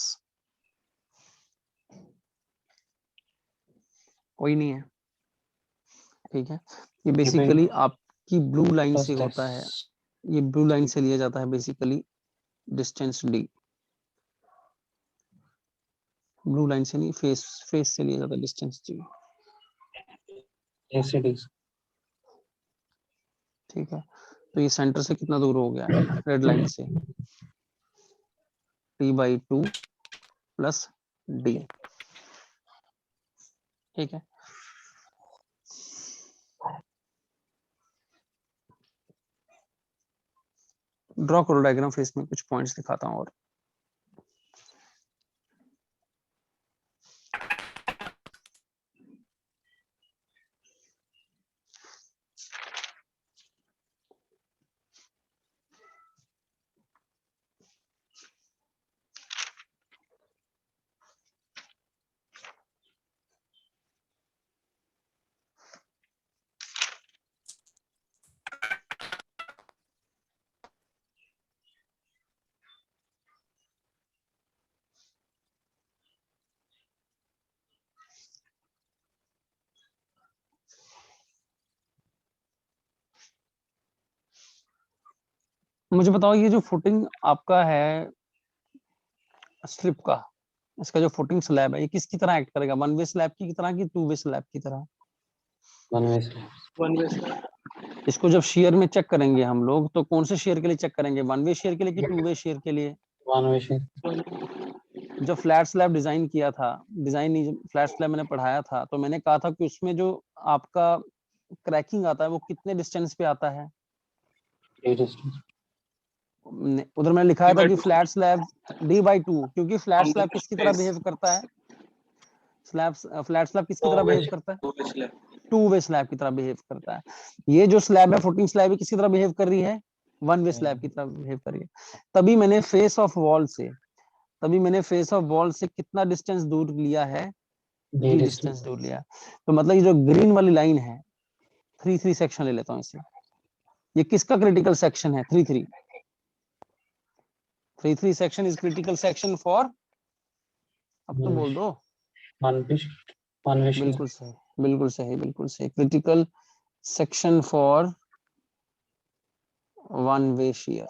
S1: कोई नहीं है। ठीक है, ये बेसिकली आपकी ब्लू लाइन से होता है, ये ब्लू लाइन से लिया जाता है basically distance D. Blue line से नहीं, फेस से लिया जाता है डिस्टेंस डी।
S4: एसिडीज।
S1: ठीक है, तो ये सेंटर से कितना दूर हो गया रेड लाइन से? T/2 plus D. ठीक है, ड्रॉ करो डायग्राम, फिर इसमें कुछ पॉइंट्स दिखाता हूँ और। मुझे बताओ ये जो फुटिंग आपका है स्ट्रिप का, इसका जो फुटिंग स्लैब है ये किसकी तरह एक्ट करेगा, वन वे स्लैब की तरह कि टू वे स्लैब की तरह?
S4: वन वे
S3: वन वे से
S1: इसको जब शेयर में चेक करेंगे हम लोग तो कौन से शेयर के लिए चेक करेंगे, वन वे शेयर के लिए कि टू वे शेयर के लिए?
S4: वन वे से
S1: जब फ्लैट स्लैब डिजाइन किया था, डिजाइन नहीं, फ्लैट स्लैब मैंने पढ़ाया था तो मैंने कहा था कि उसमें जो आपका क्रैकिंग आता है वो कितने डिस्टेंस पे आता है?
S4: डिस्टेंस
S1: उधर मैंने लिखा था कि
S3: D/2
S1: फ्लैट स्लैब d/2, क्योंकि फ्लैट
S3: from the
S1: स्लैब किसकी तरह
S3: base.
S1: बिहेव करता है, फ्लैट स्लैब किसकी
S4: Two
S1: तरह
S4: way
S1: बिहेव करता है?
S3: Two way slab.
S1: Two way slab की तरह बिहेव करता है। ये जो स्लैब है फुटिंग स्लैब किसकी तरह बिहेव कर रही है, वन वे स्लैब की तरह बिहेव कर रही है। तभी मैंने फेस ऑफ वॉल से कितना डिस्टेंस दूर लिया है,
S4: डी
S1: d
S4: डिस्टेंस
S1: डिस्टेंस दूर लिया। तो मतलब ये जो ग्रीन वाली लाइन है 3 सेक्शन ले लेता हूँ इसे, ये किसका क्रिटिकल सेक्शन है? 3 section is critical section for, अब तो बोल दो।
S4: वन वे वन वे
S1: बिल्कुल सही, बिल्कुल सही, बिल्कुल सही, critical section for one way share.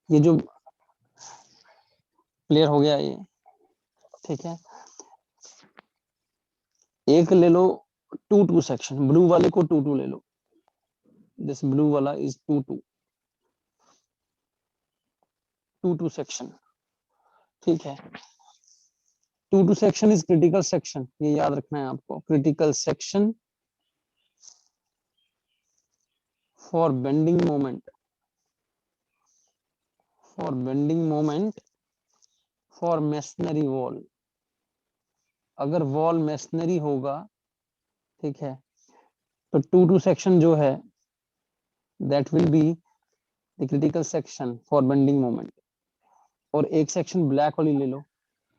S1: ये जो क्लियर हो गया ये, ठीक है। एक ले लो 2 सेक्शन, ब्लू वाले को 2 ले लो, दिस ब्लू वाला इज 2 सेक्शन, ठीक है। 2 सेक्शन इज क्रिटिकल सेक्शन, ये याद रखना है आपको, critical section for bending moment for masonry wall. अगर वॉल मेसनरी होगा, ठीक है, तो 2 सेक्शन जो है that will be the critical section for bending moment. और एक सेक्शन ब्लैक वाली ले लो,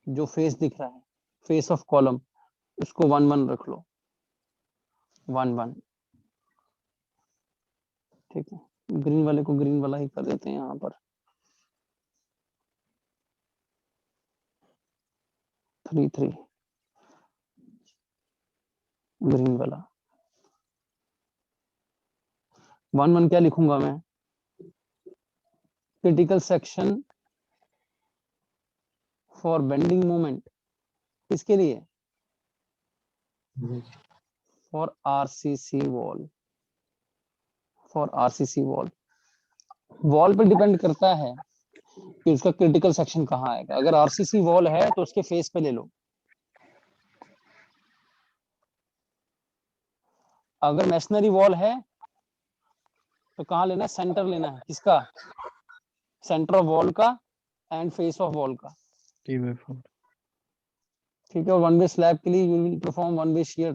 S1: जो फेस दिख रहा है, फेस ऑफ कॉलम, उसको 1 1 रख लो, 1 1, ठीक है। ग्रीन वाले को ग्रीन वाला ही कर देते हैं यहाँ पर, 3 ग्रीन वाला। 1 1 क्या लिखूंगा मैं, critical section for bending moment, किसके लिए? For RCC wall, for RCC wall. Wall पे डिपेंड करता है कि उसका क्रिटिकल सेक्शन कहाँ आएगा। अगर आरसीसी वॉल है तो उसके फेस पे ले लो, अगर मेसनरी वॉल है तो कहाँ लेना है, सेंटर लेना है, किसका, सेंटर ऑफ वॉल का एंड फेस ऑफ वॉल का,
S2: T/4
S1: ठीक है। और वन वे स्लैब के लिए you will perform one way shear,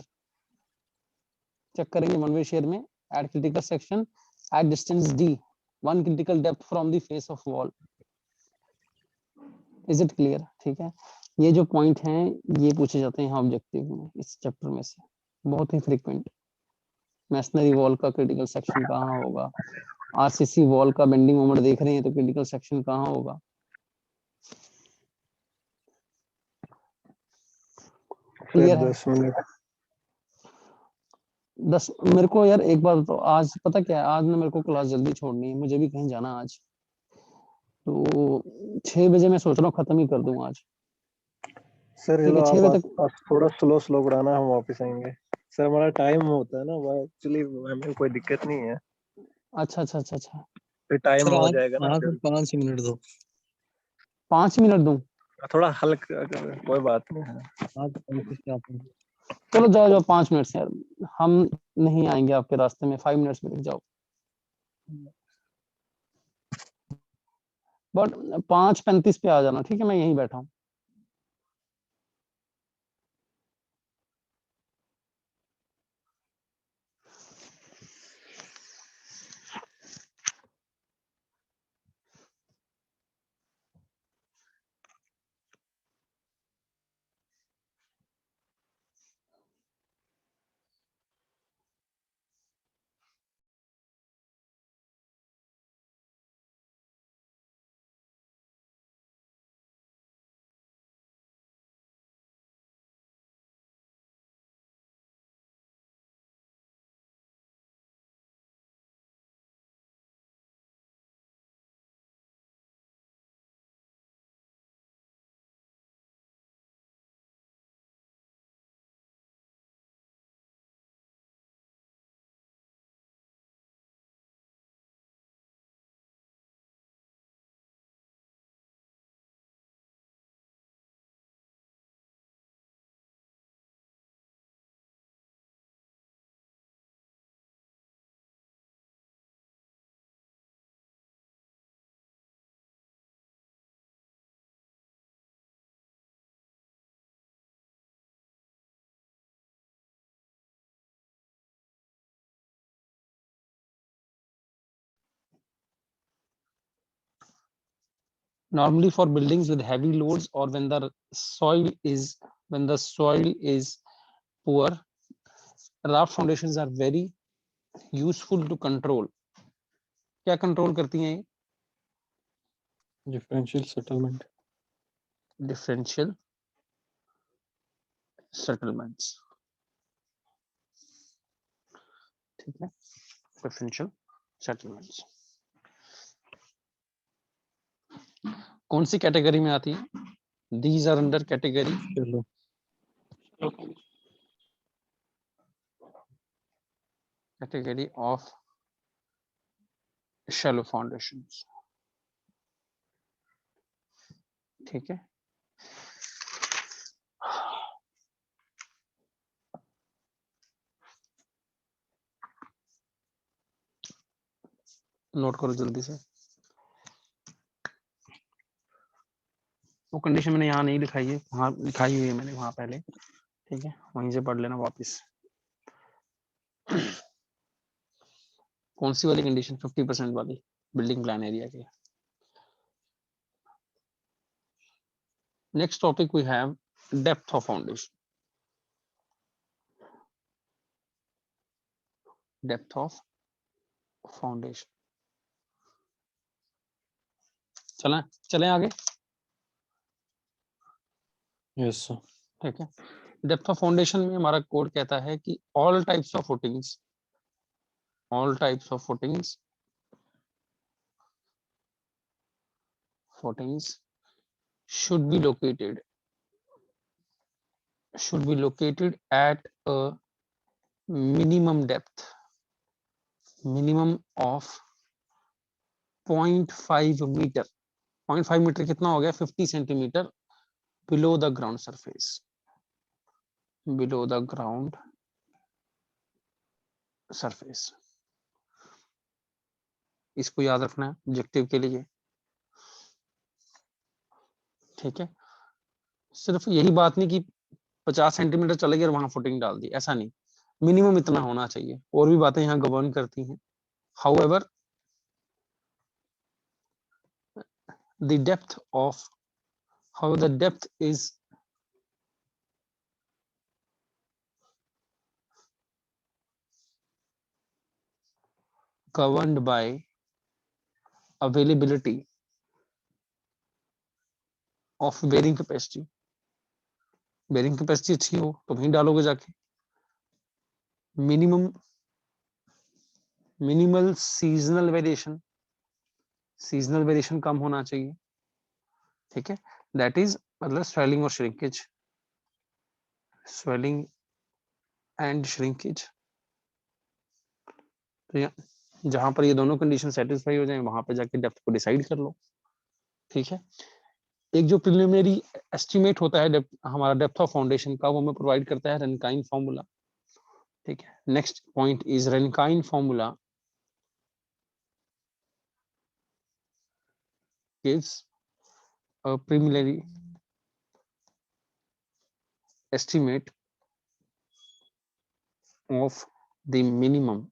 S1: check करेंगे वन वे शेयर में, at critical section at distance d, 1 critical depth from the face of wall. Is it clear? ठीक है। ये जो पॉइंट हैं ये पूछे जाते हैं यहाँ ऑब्जेक्टिव में, इस चैप्टर में से बहुत ही फ्रीक्वेंट। मैसनरी वॉल का क्रिटिकल सेक्शन कहाँ होगा, आरसीसी वॉल का बेंडिंग मोमेंट देख रहे हैं तो क्रिटिकल सेक्शन कहाँ होगा। क्लियर है?
S5: 10 मिनट
S1: 10 मेरे को यार एक बात बताओ, आज पता क्या है, आज ना मेरे को क्लास जल्दी छोड़नी है, मुझे भी कहीं जाना आज, तो 6 बजे मैं सोच रहा हूँ खत्म ही कर दूं आज,
S5: सर,
S1: ठीक
S5: चलो
S1: है। 6
S5: आप
S1: बजे तक,
S5: आप थोड़ा स्लो पढ़ाना, हम वापस आएंगे। सर, हमारा टाइम होता है ना, वो एक्चुअली हमें कोई दिक्कत नहीं है,
S1: अच्छा अच्छा अच्छा अच्छा,
S5: फिर टाइम
S2: सर
S5: हो
S2: आज
S5: जाएगा ना
S2: आज
S5: फिर।
S2: 5 मिनट दो,
S1: 5 मिनट दूं?
S5: थोड़ा हल्का, कोई बात नहीं है।
S2: आज 35 से आप हैं।
S1: चलो जाओ जाओ, 5 मिनट से यार हम नहीं आएंगे आपके रास्ते में, 5 मिनट्स में रुक जाओ। बट 5:35 पे आ जाना, ठीक है, मैं यहीं बैठा हूँ। normally for buildings with heavy loads or when the soil is poor, raft foundations are very useful to control. क्या कंट्रोल करती हैं?
S2: डिफरेंशियल सेटलमेंट,
S1: डिफरेंशियल सेटलमेंट्स, ठीक है, डिफरेंशियल सेटलमेंट्स कौन सी कैटेगरी में आती है? These are under category
S2: चलो
S1: category of shallow foundations, ठीक है। नोट करो जल्दी से। वो कंडीशन मैंने यहाँ नहीं लिखाई है, वहाँ लिखाई हुई है मैंने वहाँ पहले, ठीक है, वहीं से पढ़ लेना वापस। कौन सी वाली कंडीशन? 50% वाली बिल्डिंग प्लान एरिया की। Next topic we have depth of foundation. Depth of foundation, चलें आगे।
S2: यस सर,
S1: ठीक है, डेप्थ ऑफ फाउंडेशन में हमारा कोड कहता है कि all types of footings should be located at a minimum depth of 0.5 metre. 0.5 metre कितना हो गया? 50 centimetre below the ground surface, इसको याद रखना है ऑब्जेक्टिव के लिए, ठीक है। सिर्फ यही बात नहीं कि 50 सेंटीमीटर चले गए और वहां फुटिंग डाल दी, ऐसा नहीं, मिनिमम इतना होना चाहिए। और भी बातें यहाँ गवर्न करती हैं। However the depth is governed by availability of bearing capacity। Bearing capacity अच्छी हो तो वहीं डालोगे जाके। मिनिमल सीजनल वेरिएशन कम होना चाहिए, ठीक है। दैट इज मतलब स्वेलिंग एंड श्रिंकेज। तो जहां पर ये दोनों कंडीशन सेटिस्फाई हो जाए वहां पे जाके डेप्थ को डिसाइड कर लो, ठीक है। एक जो प्रिलिमिनरी एस्टिमेट होता है हमारा डेप्थ ऑफ फाउंडेशन का, वो हमें प्रोवाइड करता है रेनकाइन फॉर्मूला, ठीक है। Next point is Rankine formula gives a preliminary estimate of the minimum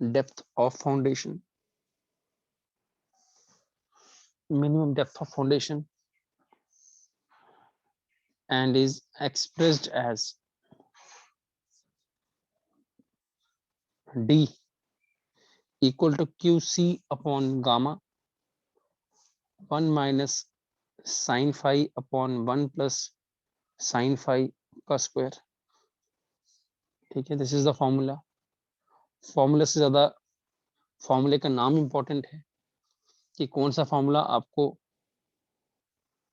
S1: depth of foundation, and is expressed as D equal to QC upon gamma 1 minus sin phi upon 1 plus sin phi का square, ठीक है। This is the formula. Formula से ज्यादा फॉर्मूले का नाम important है कि कौन सा फॉर्मूला आपको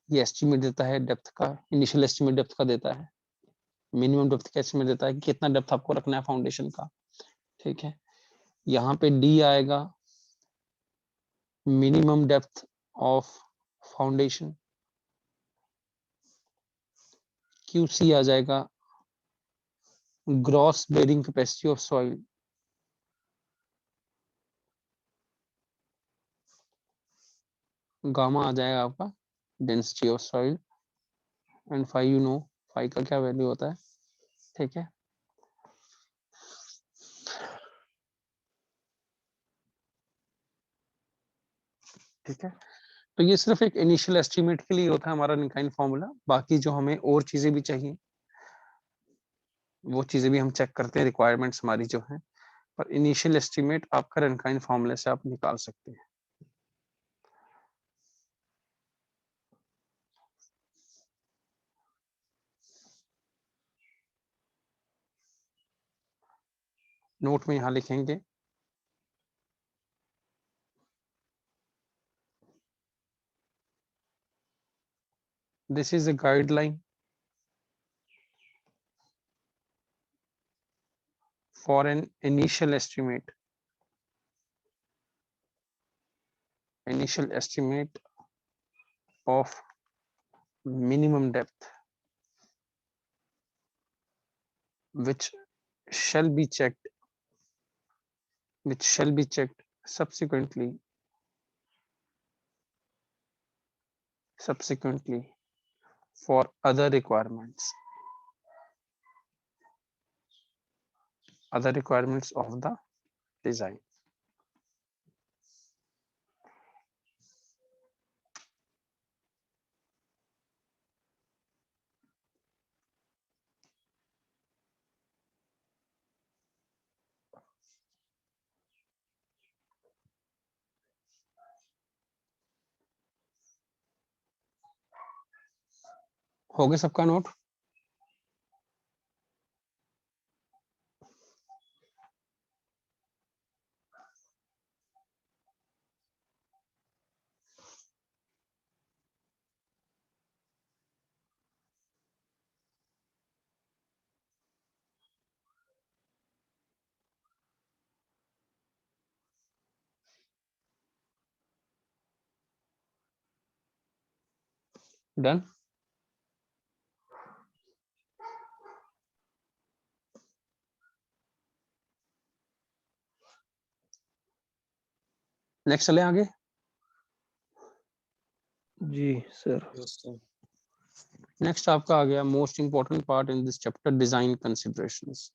S1: ये एस्टिमेट देता है डेप्थ का, इनिशियल एस्टिमेट डेप्थ का देता है, मिनिमम डेप्थ का एस्टिमेट देता है कि कितना डेप्थ आपको रखना है फाउंडेशन का, ठीक है। यहाँ पे डी आएगा minimum depth of foundation, QC आ जाएगा gross bearing capacity of soil, gamma आ जाएगा आपका density of soil, and phi you know phi का क्या वैल्यू होता है, ठीक है। ठीक है, तो ये सिर्फ एक इनिशियल एस्टिमेट के लिए होता है हमारा इनकाइन फॉर्मूला। बाकी जो हमें और चीजें भी चाहिए वो चीजें भी हम चेक करते हैं, रिक्वायरमेंट्स हमारी जो है, पर इनिशियल एस्टिमेट आपका इनकाइन फॉर्मूले से आप निकाल सकते हैं। नोट में यहां लिखेंगे this is a guideline for an initial estimate of minimum depth which shall be checked subsequently for other requirements of the design। हो गया सबका नोट? डन? नेक्स्ट चले आगे।
S5: जी सर।
S2: Yes sir.
S1: नेक्स्ट आपका आ गया most important part in this chapter, design considerations.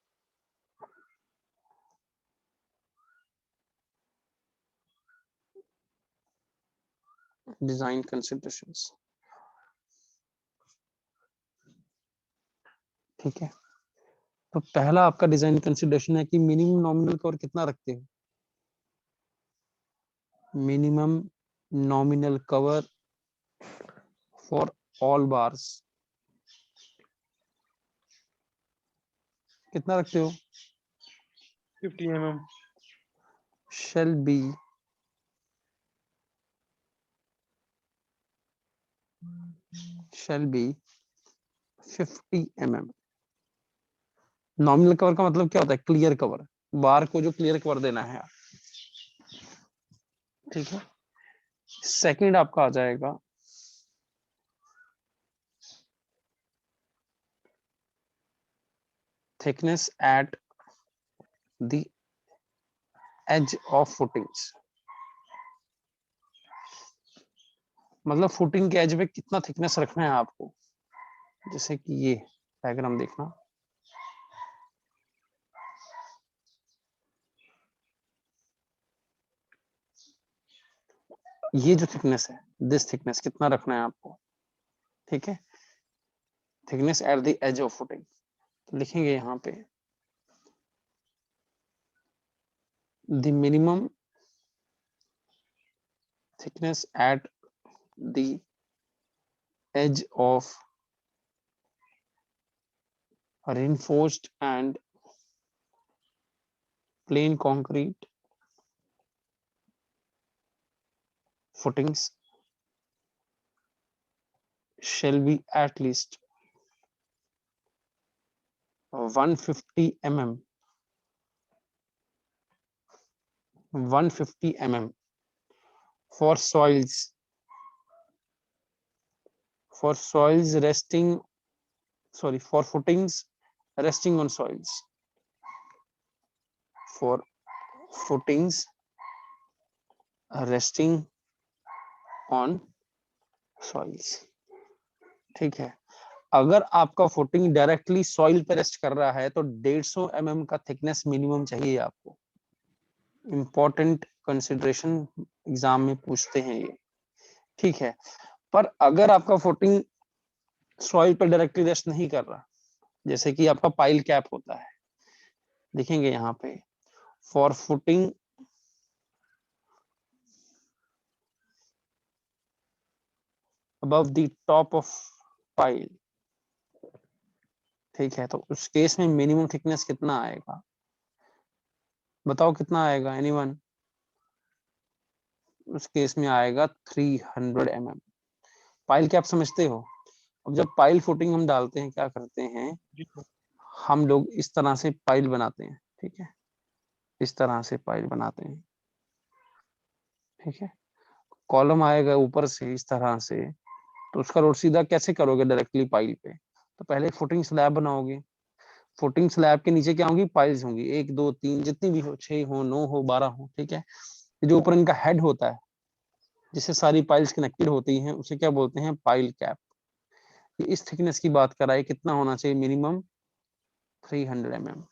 S1: Design considerations, ठीक है। तो पहला आपका डिजाइन कंसिडरेशन है कि मिनिमम नॉमिनल कवर कितना रखते हो। Minimum nominal cover for all bars कितना रखते हो?
S6: 50 mm।
S1: shall be shall be 50 mm। Nominal cover का मतलब क्या होता है? क्लियर कवर, बार को जो क्लियर कवर देना है, ठीक है। सेकंड आपका आ जाएगा thickness at the edge of footings, मतलब फुटिंग के एज पे कितना थिकनेस रखना है आपको। जैसे कि ये डायग्राम देखना, ये जो थिकनेस है, दिस थिकनेस कितना रखना है आपको, ठीक है। Thickness at the edge of footing, तो लिखेंगे यहाँ पे the minimum thickness at the edge of reinforced and plain concrete footings shall be at least 150 mm 150 mm for soils resting, sorry, for footings resting on soils, for footings resting on soils, ठीक है। अगर आपका footing directly soil पे rest कर रहा है तो 150 mm का थिकनेस मिनिमम चाहिए आपको। इंपॉर्टेंट कंसिडरेशन, एग्जाम में पूछते हैं ये। ठीक है, पर अगर आपका फुटिंग सॉइल पर डायरेक्टली रेस्ट नहीं कर रहा, जैसे कि आपका पाइल कैप होता है, देखेंगे यहाँ पे for footing above the top of pile, ठीक है, तो उस केस में मिनिमम थिकनेस कितना आएगा, बताओ कितना आएगा एनीवन? उस केस में आएगा 300 mm। पाइल कैप समझते हो? अब जब पाइल फुटिंग हम डालते हैं क्या करते हैं,
S6: जी सर।
S1: हम लोग इस तरह से पाइल बनाते हैं, ठीक है, इस तरह से पाइल बनाते हैं, ठीक है, कॉलम आएगा ऊपर से इस तरह से, तो उसका रोड सीधा कैसे करोगे डायरेक्टली पाइल पे, तो पहले फुटिंग स्लैब बनाओगे, फुटिंग स्लैब के नीचे क्या होंगी, पाइल्स होंगी, 1 2 3 जितनी भी हो, 6 हो 9 हो 12 हो, ठीक है, ये जो ऊपर इनका हेड होता है जिससे सारी पाइल्स कनेक्टेड होती हैं उसे क्या बोलते हैं, पाइल कैप। ये इस थिकनेस की बात कराए, कितना होना चाहिए मिनिमम, 300 mm।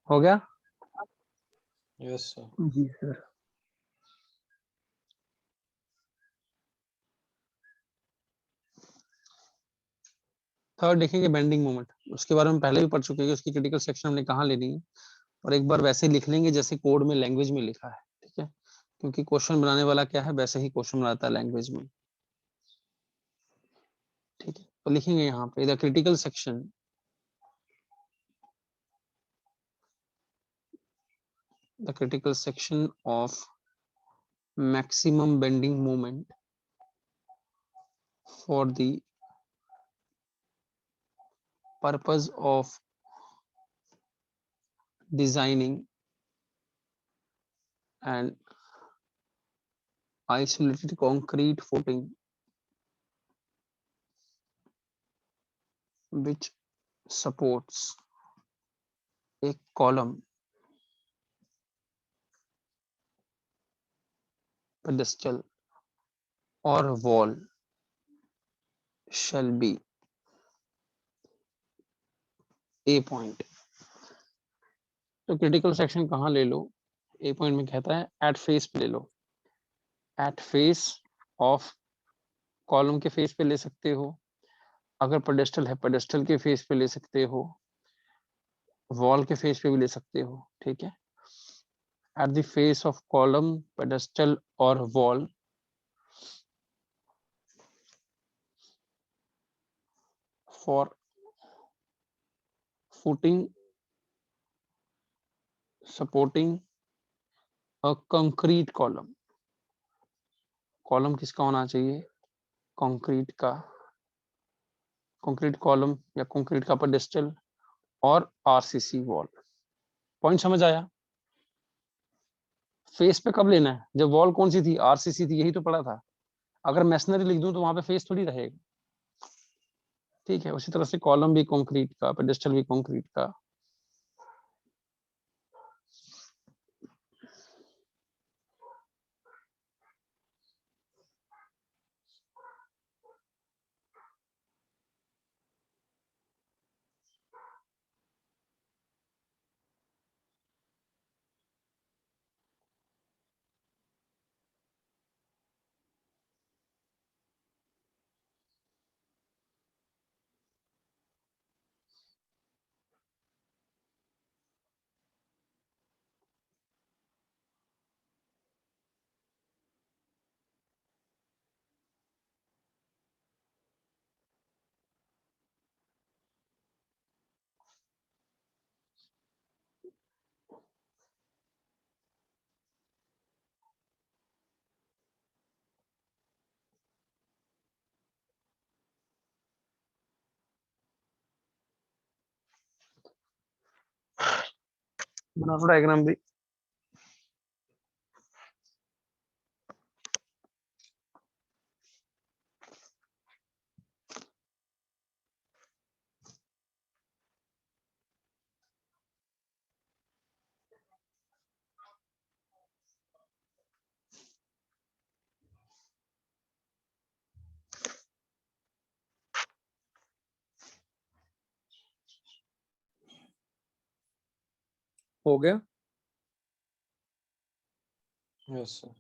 S1: हो गया?
S2: Yes sir.
S5: जी सर।
S1: थर्ड देखेंगे बेंडिंग मोमेंट, उसके बारे में पहले भी पढ़ चुके हैं, उसकी क्रिटिकल सेक्शन हमने कहाँ लेनी है, और एक बार वैसे लिख लेंगे जैसे कोड में लैंग्वेज में लिखा है, ठीक है, क्योंकि क्वेश्चन बनाने वाला क्या है, वैसे ही क्वेश्चन बनाता है लैंग्वेज में, ठीक है, तो लिखेंगे यहाँ पे the critical section the critical section of maximum bending moment for the purpose of designing an isolated concrete footing which supports a column, pedestal or wall shall be a point। तो critical section कहाँ ले लो, ए point में कहता है at face पे ले लो, at face of column के face पे ले सकते हो, अगर पेडेस्टल है पेडेस्टल के फेस पे ले सकते हो, वॉल के फेस पे भी ले सकते हो, ठीक है, at the face of column, pedestal or wall for footing supporting a concrete column। Column किसका होना चाहिए, कंक्रीट का, कंक्रीट कॉलम या कंक्रीट का पेडेस्टल और आरसीसी वॉल। पॉइंट समझ आया? फेस पे कब लेना है, जब वॉल कौन सी थी, आरसीसी थी, यही तो पढ़ा था, अगर मैसनरी लिख दूं तो वहां पे फेस थोड़ी रहेगा, ठीक है, उसी तरह से कॉलम भी कंक्रीट का, पेडेस्टल भी कंक्रीट का। बना लो डायग्राम भी।
S3: हो गया?
S2: Yes sir.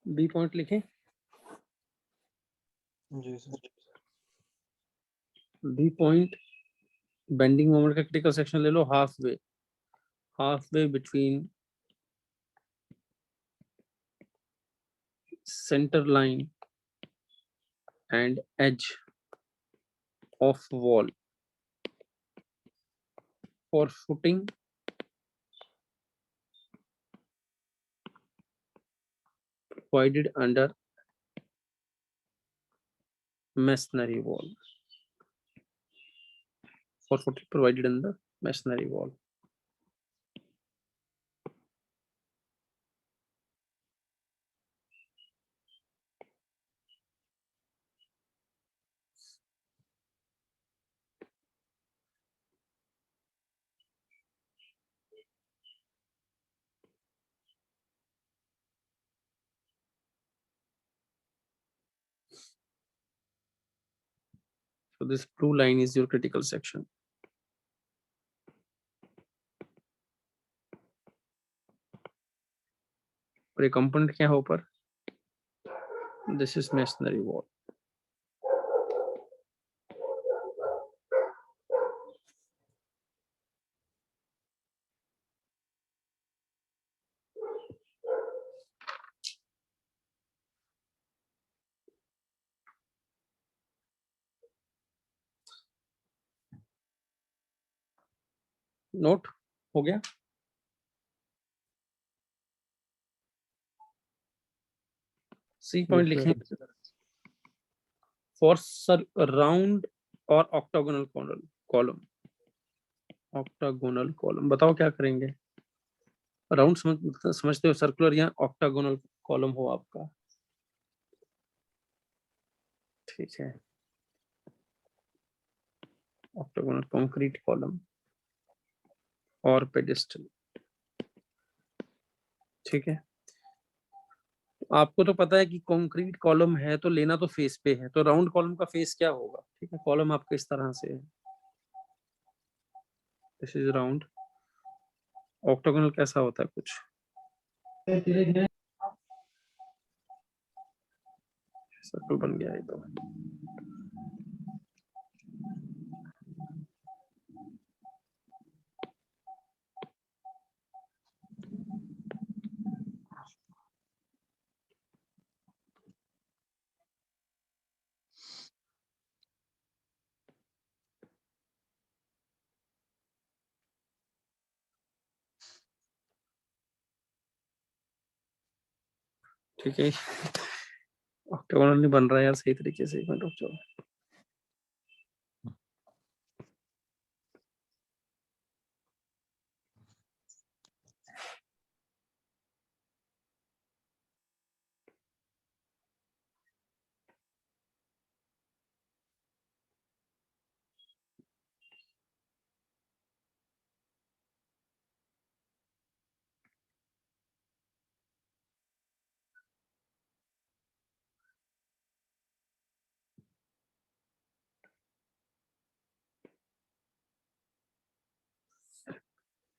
S3: बी पॉइंट लिखें?
S2: जी sir.
S3: B point bending moment का क्रिटिकल सेक्शन ले लो halfway between center line and edge of wall for footing provided under masonry wall. For footing provided under masonry wall. So this blue line is your critical section. और ये component क्या है ऊपर? This is masonry wall. Note हो गया? C point लिखें for round और octagonal column. Octagonal column बताओ क्या करेंगे? राउंड समझते हो, सर्कुलर या ऑक्टागोनल कॉलम हो आपका. ठीक है, ऑक्टागोनल कंक्रीट कॉलम और पेडिस्टल. ठीक है, आपको तो पता है कि कंक्रीट कॉलम है तो लेना तो फेस पे है, तो राउंड कॉलम का फेस क्या होगा? ठीक है, कॉलम आपका इस तरह से है, दिस इज राउंड. ऑक्टागोनल कैसा होता है कुछ? सर्कल बन गया है तो. ठीक है, ऑक्टागोनल नहीं बन रहा है यार सही तरीके से. एक मिनट रुक जाओ.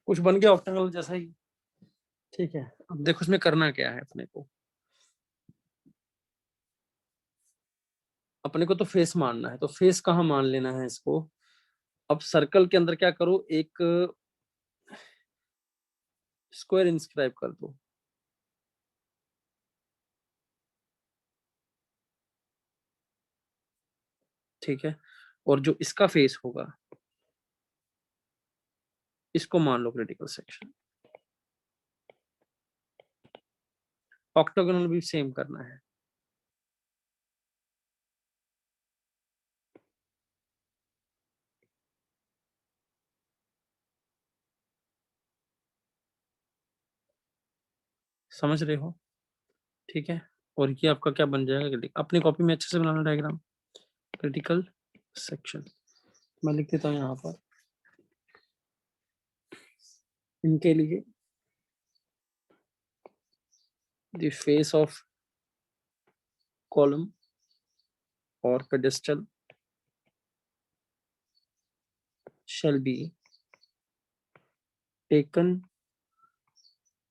S3: कुछ बन गया ऑक्टागोनल जैसा ही. ठीक है, अब देखो इसमें करना क्या है अपने को. अपने को तो फेस मानना है, तो फेस कहाँ मान लेना है इसको? अब सर्कल के अंदर क्या करो, एक स्क्वायर इंस्क्राइब कर दो. ठीक है, और जो इसका फेस होगा इसको मान लो क्रिटिकल सेक्शन. ऑक्टागोनल भी सेम करना है. समझ रहे हो? ठीक है, और ये आपका क्या बन जाएगा? अपनी कॉपी में अच्छे से बनाना डायग्राम. क्रिटिकल सेक्शन मैं लिख देता हूँ यहाँ पर इनके लिए. द फेस ऑफ कॉलम और pedestal shall be taken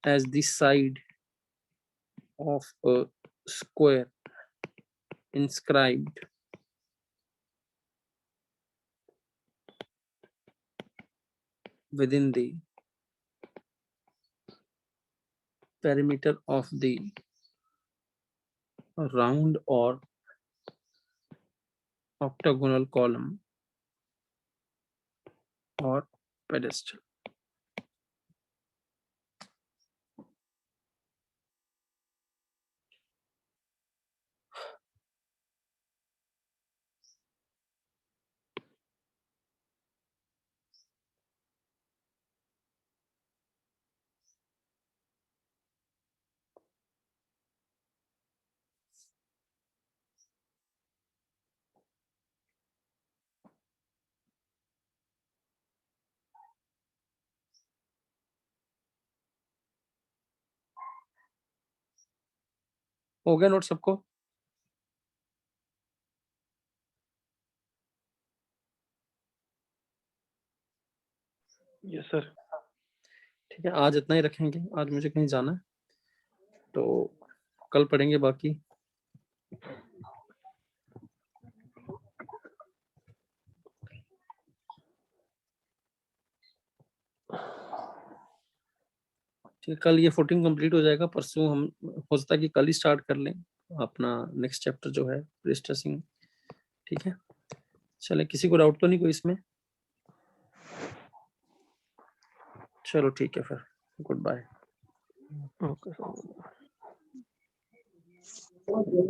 S3: as the side of a square inscribed within the perimeter of the round or octagonal column or pedestal. हो गया नोट सबको?
S6: Yes, sir.
S3: ठीक है, आज इतना ही रखेंगे, आज मुझे कहीं जाना है, तो कल पढ़ेंगे बाकी। ठीक है, कल ये फुटिंग कंप्लीट हो जाएगा, परसों हम हो सकता है कि कल ही स्टार्ट कर लें अपना नेक्स्ट चैप्टर जो है प्रीस्ट्रेसिंग। ठीक है, चले, किसी को डाउट तो नहीं कोई इसमें? चलो ठीक है, फिर गुड बाय।
S5: ओके।